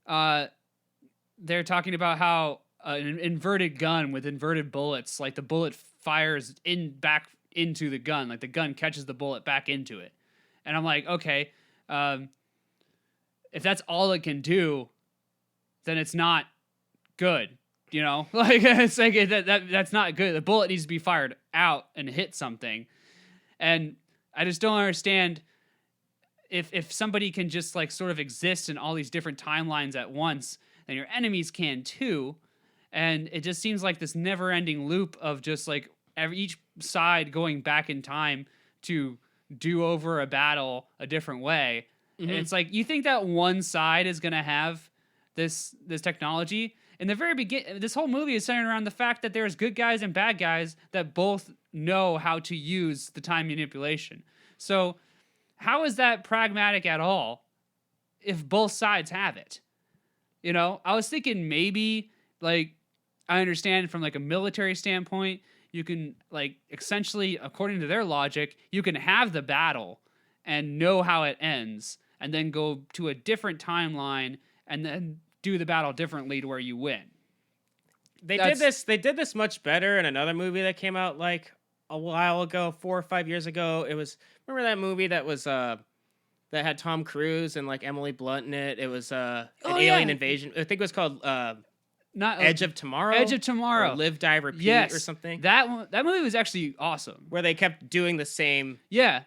Speaker 2: they're talking about how an inverted gun with inverted bullets, like the bullet fires back into the gun, like the gun catches the bullet back into it. And I'm like, okay, if that's all it can do, then it's not good, you know? Like, it's like that's not good. The bullet needs to be fired out and hit something. And I just don't understand if somebody can just like sort of exist in all these different timelines at once, then your enemies can too. And it just seems like this never-ending loop of just like each side going back in time to do over a battle a different way. Mm-hmm. And it's like, you think that one side is going to have this technology? In the very beginning, this whole movie is centered around the fact that there's good guys and bad guys that both know how to use the time manipulation. So how is that pragmatic at all if both sides have it? You know, I was thinking maybe, like, I understand from like a military standpoint, you can like essentially, according to their logic, you can have the battle and know how it ends and then go to a different timeline and then do the battle differently to where you win.
Speaker 3: They did this much better in another movie that came out like a while ago, 4 or 5 years ago. It was, remember that movie that was that had Tom Cruise and like Emily Blunt in it? It was an alien invasion. I think it was called
Speaker 2: Not
Speaker 3: Edge of Tomorrow.
Speaker 2: Edge of Tomorrow.
Speaker 3: Or Live, Die, Repeat, or something.
Speaker 2: That movie was actually awesome.
Speaker 3: Where they kept doing the same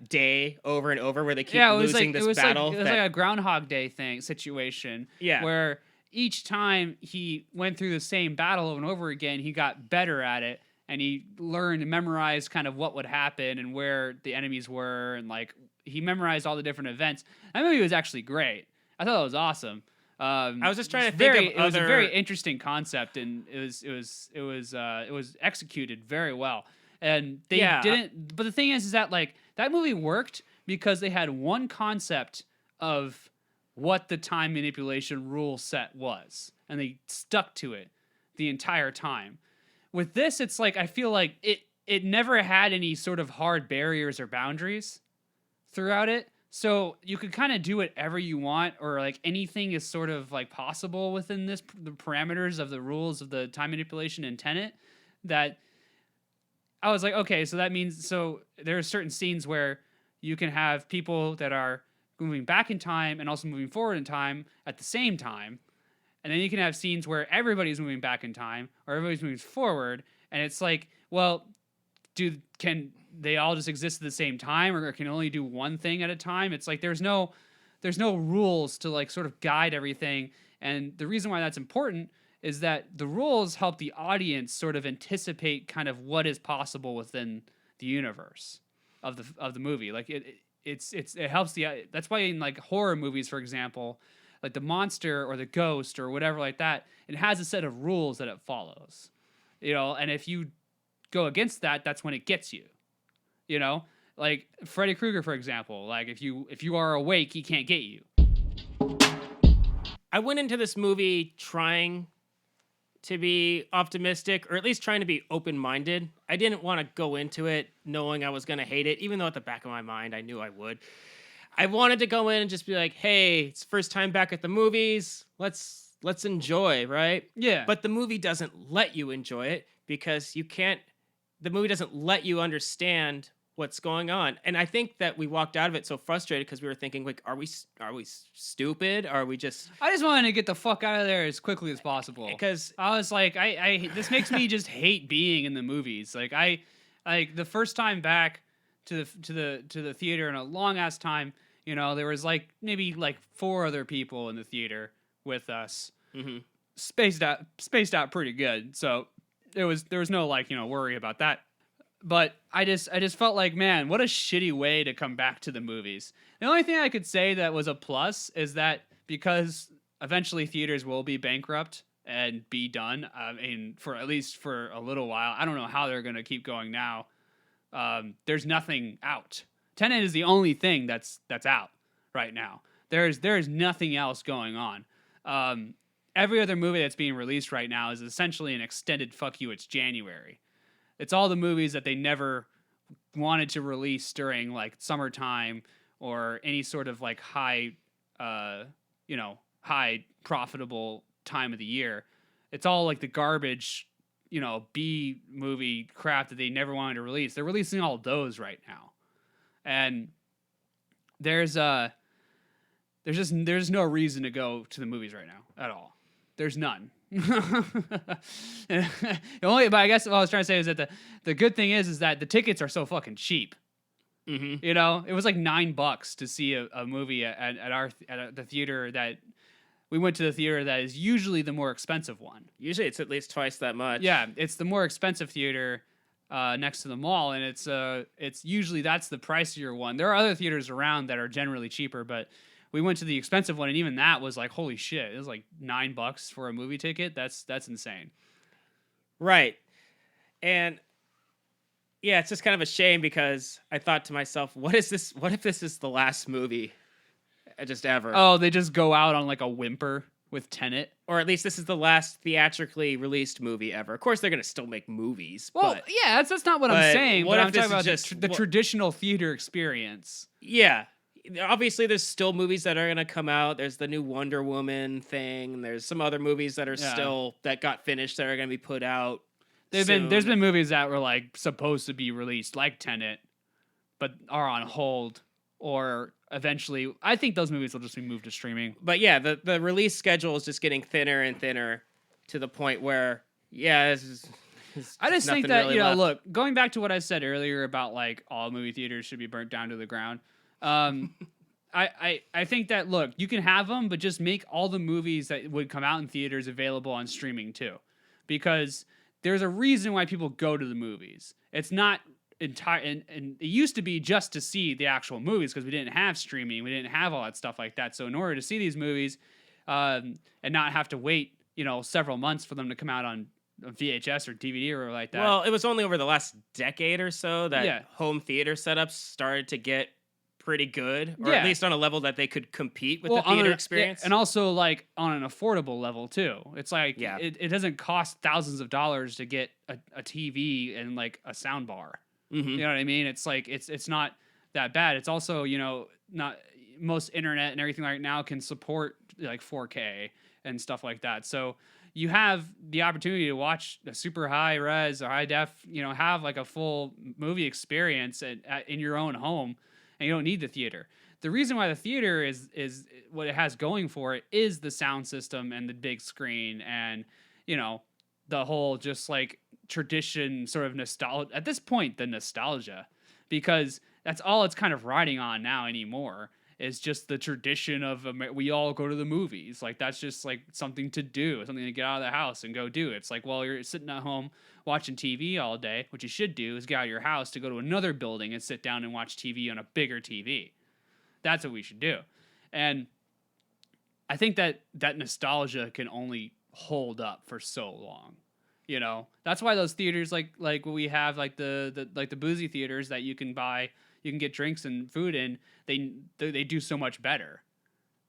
Speaker 3: day over and over, where they keep losing this battle.
Speaker 2: It was like a Groundhog Day situation.
Speaker 3: Yeah.
Speaker 2: Where each time he went through the same battle over and over again, he got better at it, and he learned and memorized kind of what would happen and where the enemies were, and like he memorized all the different events. That movie was actually great. I thought it was awesome.
Speaker 3: I was just trying to think of
Speaker 2: it was a very interesting concept, and it was executed very well. And they didn't. But the thing is that like that movie worked because they had one concept of what the time manipulation rule set was, and they stuck to it the entire time. With this, it's like I feel like it never had any sort of hard barriers or boundaries throughout it. So you could kind of do whatever you want, or like anything is sort of like possible within the parameters of the rules of the time manipulation in Tenet. That I was like, okay, so that means there are certain scenes where you can have people that are moving back in time and also moving forward in time at the same time, and then you can have scenes where everybody's moving back in time or everybody's moving forward, and it's like, well, can they all just exist at the same time, or can only do one thing at a time? It's like there's no rules to like sort of guide everything, and the reason why that's important is that the rules help the audience sort of anticipate kind of what is possible within the universe of the movie. Like it helps that's why in like horror movies, for example, like the monster or the ghost or whatever like that, it has a set of rules that it follows, and if you go against that, that's when it gets you, like Freddy Krueger, for example. Like if you are awake, he can't get you.
Speaker 3: I went into this movie trying to be optimistic, or at least trying to be open-minded. I didn't want to go into it knowing I was going to hate it, even though at the back of my mind I knew I would. I wanted to go in and just be like, hey, it's first time back at the movies. Let's enjoy, right?
Speaker 2: Yeah.
Speaker 3: But the movie doesn't let you enjoy it because the movie doesn't let you understand what's going on. And I think that we walked out of it so frustrated because we were thinking, like, are we stupid? Are we just...
Speaker 2: I just wanted to get the fuck out of there as quickly as possible.
Speaker 3: Because
Speaker 2: I was like, this makes me just hate being in the movies. Like the first time back to the theater in a long ass time, there was like maybe like 4 other people in the theater with us.
Speaker 3: Mm-hmm.
Speaker 2: Spaced out pretty good. So there was no like, worry about that. But I just felt like, man, what a shitty way to come back to the movies. The only thing I could say that was a plus is that because eventually theaters will be bankrupt and be done, for at least for a little while. I don't know how they're going to keep going now. There's nothing out. Tenet is the only thing that's out right now. There's nothing else going on. Every other movie that's being released right now is essentially an extended fuck you, it's January. It's all the movies that they never wanted to release during like summertime or any sort of like high profitable time of the year. It's all like the garbage, B movie crap that they never wanted to release. They're releasing all those right now. And there's no reason to go to the movies right now at all. There's none. But I guess what I was trying to say is that the good thing is that the tickets are so fucking cheap.
Speaker 3: Mm-hmm.
Speaker 2: It was like $9 to see a movie at the theater that we went to. The theater that is usually the more expensive one.
Speaker 3: Usually it's at least twice that much.
Speaker 2: Yeah, it's the more expensive theater next to the mall, and it's usually that's the pricier one. There are other theaters around that are generally cheaper, but we went to the expensive one, and even that was like, holy shit, it was like $9 for a movie ticket. That's insane.
Speaker 3: Right. And yeah, it's just kind of a shame because I thought to myself, what if this is the last movie just ever?
Speaker 2: Oh, they just go out on like a whimper with Tenet.
Speaker 3: Or at least this is the last theatrically released movie ever. Of course, they're going to still make movies.
Speaker 2: Well, yeah, that's not what I'm saying.
Speaker 3: What
Speaker 2: But
Speaker 3: if
Speaker 2: I'm
Speaker 3: this
Speaker 2: talking about
Speaker 3: is just
Speaker 2: the traditional theater experience.
Speaker 3: Yeah. Obviously, there's still movies that are going to come out. There's the new Wonder Woman thing. There's some other movies that are that got finished that are going to be put out. There's
Speaker 2: been movies that were like supposed to be released, like Tenet, but are on hold, or eventually, I think those movies will just be moved to streaming.
Speaker 3: But yeah, the release schedule is just getting thinner and thinner to the point where, yeah,
Speaker 2: I just think that,
Speaker 3: really left.
Speaker 2: Look, going back to what I said earlier about like all movie theaters should be burnt down to the ground. I think that, look, you can have them, but just make all the movies that would come out in theaters available on streaming too, because there's a reason why people go to the movies. It's not entire, and it used to be just to see the actual movies because we didn't have streaming, we didn't have all that stuff like that. So in order to see these movies, and not have to wait, several months for them to come out on VHS or DVD or like that.
Speaker 3: Well, it was only over the last decade or so that home theater setups started to get pretty good, or at least on a level that they could compete with the theater experience.
Speaker 2: And also like on an affordable level too. It's like, it doesn't cost thousands of dollars to get a TV and like a sound bar.
Speaker 3: Mm-hmm.
Speaker 2: You know what I mean? It's like, it's not that bad. It's also, not most internet and everything right now can support like 4K and stuff like that. So you have the opportunity to watch a super high res or high def, have like a full movie experience in your own home, and you don't need the theater. The reason why the theater is what it has going for it is the sound system and the big screen and, the whole just like tradition sort of nostalgia. At this point, the nostalgia, because that's all it's kind of riding on now anymore, is just the tradition of we all go to the movies. Like, that's just like something to do, something to get out of the house and go do. It's like, well, you're sitting at home watching TV all day. What you should do is get out of your house to go to another building and sit down and watch TV on a bigger TV. That's what we should do. And I think that nostalgia can only hold up for so long. That's why those theaters like we have, like the boozy theaters that you can buy, you can get drinks and food in, they do so much better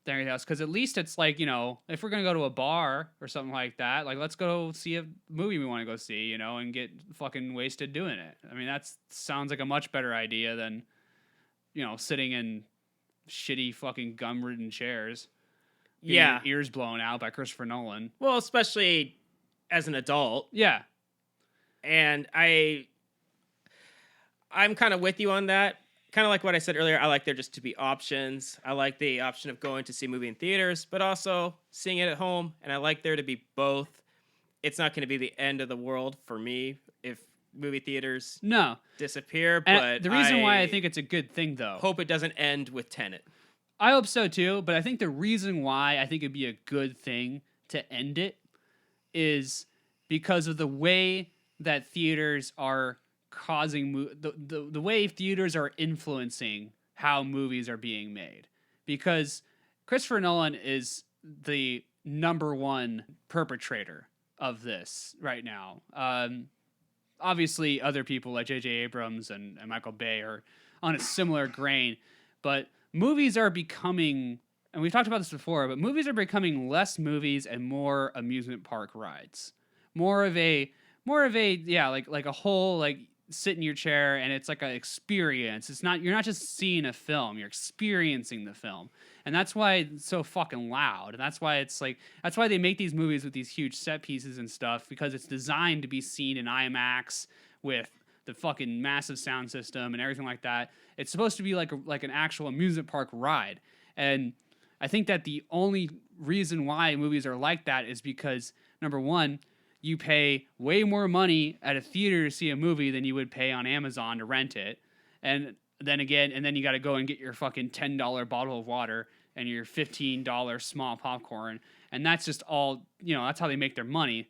Speaker 2: than everything else. Because at least it's like, if we're gonna go to a bar or something like that, like, let's go see a movie we want to go see, and get fucking wasted doing it. I mean, that sounds like a much better idea than, sitting in shitty fucking gum-ridden chairs. Your ears blown out by Christopher Nolan.
Speaker 3: Well, especially as an adult.
Speaker 2: Yeah.
Speaker 3: And I'm kind of with you on that. Kind of like what I said earlier, I like there just to be options. I like the option of going to see a movie in theaters, but also seeing it at home. And I like there to be both. It's not going to be the end of the world for me if movie theaters disappear.
Speaker 2: And but the reason why I think it's a good thing, though,
Speaker 3: hope it doesn't end with Tenet.
Speaker 2: I hope so too, but I think the reason why I think it'd be a good thing to end it is because of the way that theaters are causing the way theaters are influencing how movies are being made. Because Christopher Nolan is the number one perpetrator of this right now. Obviously, other people like J.J. Abrams and Michael Bay are on a similar grain, but movies are becoming, and we've talked about this before, but movies are becoming less movies and more amusement park rides. More of a like a whole, like, sit in your chair and it's like an experience. You're not just seeing a film, you're experiencing the film. And that's why it's so fucking loud. And that's why they make these movies with these huge set pieces and stuff, because it's designed to be seen in IMAX with the fucking massive sound system and everything like that. It's supposed to be like an actual amusement park ride. And I think that the only reason why movies are like that is because, number one, you pay way more money at a theater to see a movie than you would pay on Amazon to rent it. And then you got to go and get your fucking $10 bottle of water and your $15 small popcorn. And that's just all, that's how they make their money.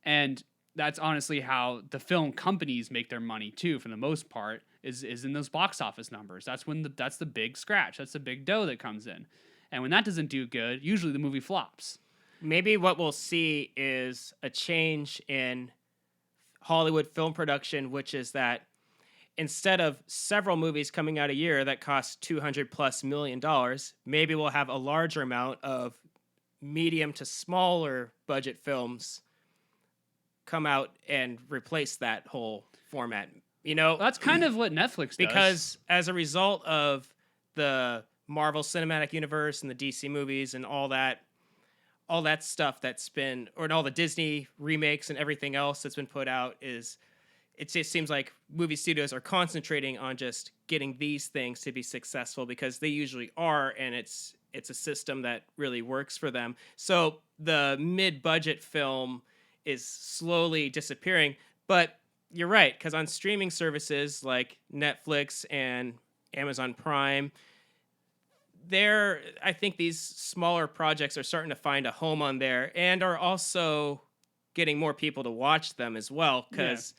Speaker 2: And that's honestly how the film companies make their money too, for the most part, is in those box office numbers. That's the big scratch. That's the big dough that comes in. And when that doesn't do good, usually the movie flops.
Speaker 3: Maybe what we'll see is a change in Hollywood film production, which is that instead of several movies coming out a year that cost $200+ million, maybe we'll have a larger amount of medium to smaller budget films come out and replace that whole format.
Speaker 2: That's kind of what Netflix does.
Speaker 3: Because as a result of the Marvel Cinematic Universe and the DC movies and all that stuff that's been, or all the Disney remakes and everything else that's been put out, it just seems like movie studios are concentrating on just getting these things to be successful, because they usually are, and it's a system that really works for them. So the mid-budget film is slowly disappearing. But you're right, because on streaming services like Netflix and Amazon Prime, I think these smaller projects are starting to find a home on there, and are also getting more people to watch them as well.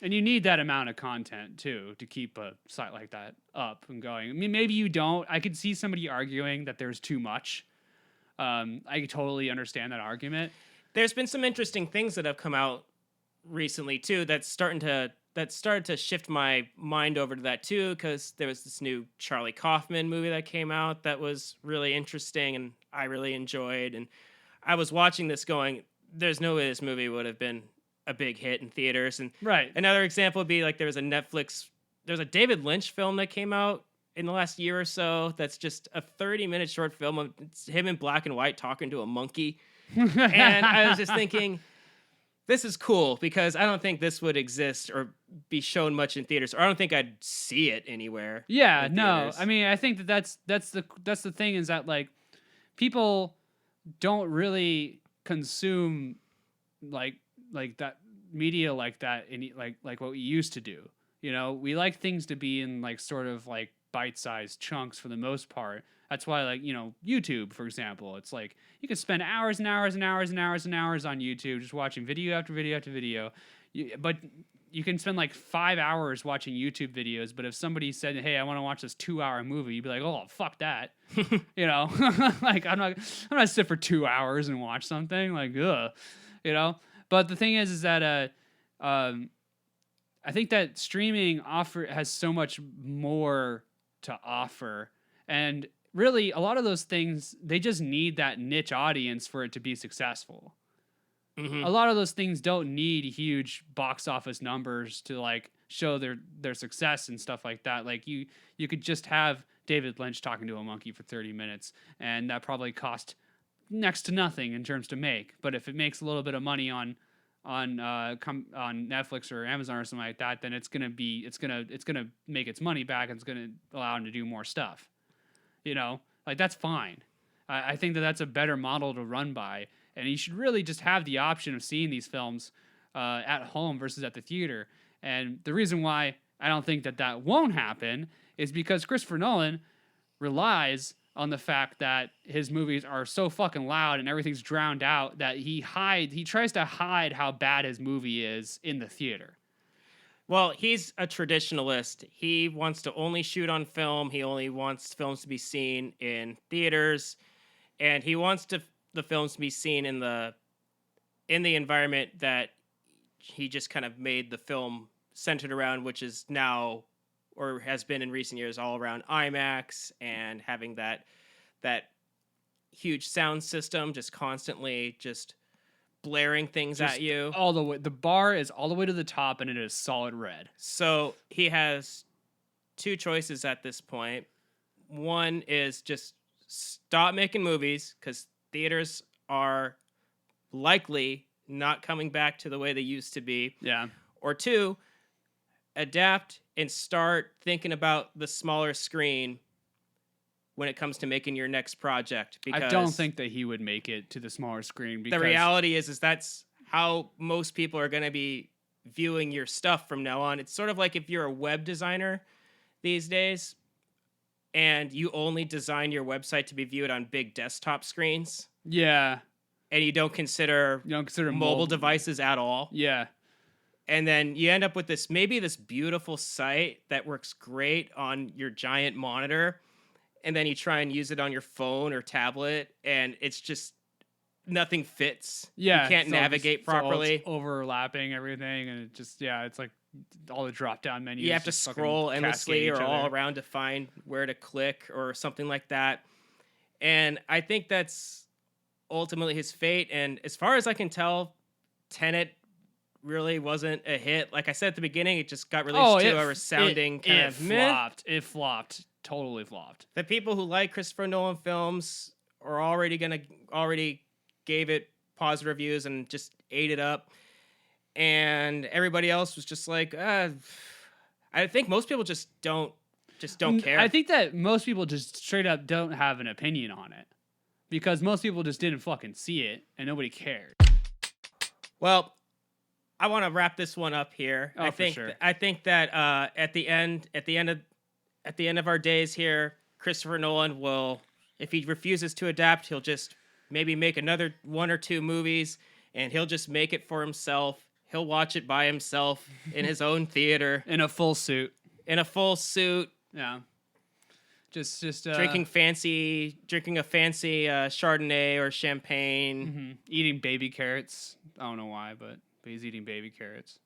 Speaker 2: And you need that amount of content too to keep a site like that up and going. I mean, maybe you don't. I could see somebody arguing that there's too much. I totally understand that argument.
Speaker 3: There's been some interesting things that have come out recently too that started to shift my mind over to that too, because there was this new Charlie Kaufman movie that came out that was really interesting and I really enjoyed. And I was watching this going, there's no way this movie would have been a big hit in theaters. And
Speaker 2: right.
Speaker 3: Another example would be like there's a David Lynch film that came out, in the last year or so that's just a 30-minute short film of it's him in black and white talking to a monkey. And I was just thinking, this is cool because I don't think this would exist or be shown much in theaters, or I don't think I'd see it anywhere.
Speaker 2: Yeah,
Speaker 3: in
Speaker 2: no.
Speaker 3: theaters.
Speaker 2: I mean, I think that's the thing is that like people don't really consume like that media like that in like what we used to do. You know, we like things to be in like sort of like bite-sized chunks for the most part. That's why, like, you know, YouTube, for example, it's like you can spend hours and hours and hours and hours and hours on YouTube just watching video after video after video. But you can spend like 5 hours watching YouTube videos. But if somebody said, "Hey, I want to watch this 2-hour movie," you'd be like, "Oh, fuck that," you know, like I'm not sit for 2 hours and watch something like, ugh, you know. But the thing is that I think that streaming has so much more to offer, and really, a lot of those things, they just need that niche audience for it to be successful.
Speaker 3: Mm-hmm.
Speaker 2: A lot of those things don't need huge box office numbers to like show their success and stuff like that. Like you could just have David Lynch talking to a monkey for 30 minutes, and that probably cost next to nothing in terms to make. But if it makes a little bit of money on Netflix or Amazon or something like that, then it's gonna make its money back, and it's gonna allow them to do more stuff. You know, like that's fine. I think that that's a better model to run by, and you should really just have the option of seeing these films at home versus at the theater. And the reason why I don't think that won't happen is because Christopher Nolan relies on the fact that his movies are so fucking loud and everything's drowned out that he tries to hide how bad his movie is in the theater.
Speaker 3: Well, he's a traditionalist. He wants to only shoot on film. He only wants films to be seen in theaters, and he wants the films to be seen in the environment that he just kind of made the film centered around, which is now or has been in recent years all around IMAX and having that huge sound system just constantly just blaring things at you
Speaker 2: all the way. The bar is all the way to the top, and it is solid red.
Speaker 3: So he has two choices at this point. One is just stop making movies because theaters are likely not coming back to the way they used to be.
Speaker 2: Yeah.
Speaker 3: Or two, adapt and start thinking about the smaller screen when it comes to making your next project. Because
Speaker 2: I don't think that he would make it to the smaller screen. Because
Speaker 3: the reality is that's how most people are going to be viewing your stuff from now on. It's sort of like if you're a web designer these days and you only design your website to be viewed on big desktop screens.
Speaker 2: Yeah.
Speaker 3: And you don't consider mobile devices at all.
Speaker 2: Yeah.
Speaker 3: And then you end up with this beautiful site that works great on your giant monitor. And then you try and use it on your phone or tablet, and it's just nothing fits.
Speaker 2: Yeah,
Speaker 3: you can't navigate properly.
Speaker 2: It's overlapping everything, and it just it's like all the drop-down menus.
Speaker 3: You have to scroll endlessly or all around to find where to click or something like that. And I think that's ultimately his fate. And as far as I can tell, Tenet really wasn't a hit. Like I said at the beginning, it just got released to a resounding kind of
Speaker 2: flopped. It flopped. Totally flopped.
Speaker 3: The people who like Christopher Nolan films are already gave it positive reviews and just ate it up, and everybody else was just like, I think most people just don't care.
Speaker 2: I think that most people just straight up don't have an opinion on it because most people just didn't fucking see it and nobody cared.
Speaker 3: Well, I want to wrap this one up here.
Speaker 2: Oh, for sure.
Speaker 3: I think that at the end of our days here, Christopher Nolan will, if he refuses to adapt, he'll just maybe make another one or two movies, and he'll just make it for himself. He'll watch it by himself in his own theater.
Speaker 2: In a full suit.
Speaker 3: Yeah.
Speaker 2: Just
Speaker 3: drinking a fancy Chardonnay or champagne.
Speaker 2: Mm-hmm. Eating baby carrots. I don't know why, but he's eating baby carrots.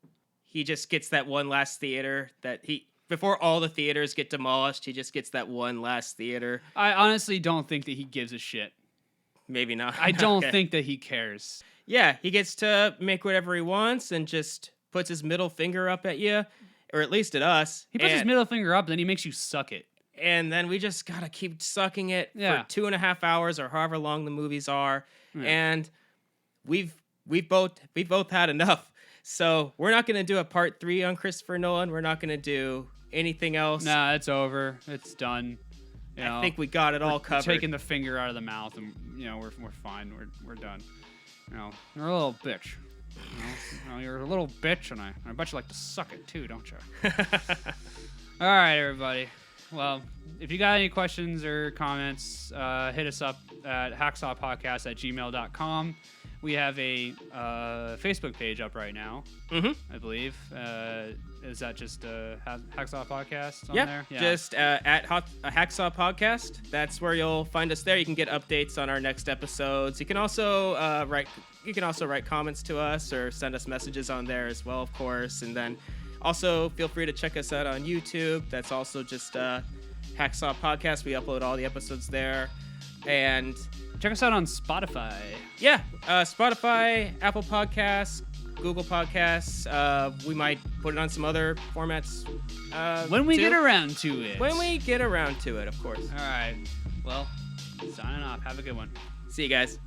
Speaker 3: He just gets that one last theater before all the theaters get demolished, he just gets that one last theater.
Speaker 2: I honestly don't think that he gives a shit.
Speaker 3: Maybe not.
Speaker 2: I don't think that he cares.
Speaker 3: Yeah, he gets to make whatever he wants and just puts his middle finger up at you, or at least at us.
Speaker 2: He puts his middle finger up, then he makes you suck it.
Speaker 3: and then we just gotta keep sucking it
Speaker 2: Yeah.
Speaker 3: for 2.5 hours or however long the movies are,
Speaker 2: Yeah.
Speaker 3: and we've both had enough. So we're not gonna do a part 3 on Christopher Nolan. We're not gonna do anything else.
Speaker 2: Nah, it's over. It's done. You know,
Speaker 3: I think we got it all
Speaker 2: we're
Speaker 3: covered.
Speaker 2: taking the finger out of the mouth, and we're fine. We're done. You're a little bitch. You're a little bitch, and I bet you like to suck it too, don't you? All right, everybody. Well, if you got any questions or comments, hit us up at hacksawpodcast@gmail.com. We have a Facebook page up right now, I believe. Is that just Hacksaw Podcast on there?
Speaker 3: Yeah, just at Hacksaw Podcast. That's where you'll find us there. You can get updates on our next episodes. You can also write comments to us or send us messages on there as well, of course. And then also feel free to check us out on YouTube. That's also just Hacksaw Podcast. We upload all the episodes there. And
Speaker 2: check us out on Spotify.
Speaker 3: yeah, Spotify, Apple Podcasts, Google Podcasts. We might put it on some other formats
Speaker 2: When we
Speaker 3: too.
Speaker 2: get around to it.
Speaker 3: When we get around to it, of course.
Speaker 2: All right. Well, signing off. Have a good one.
Speaker 3: See you guys.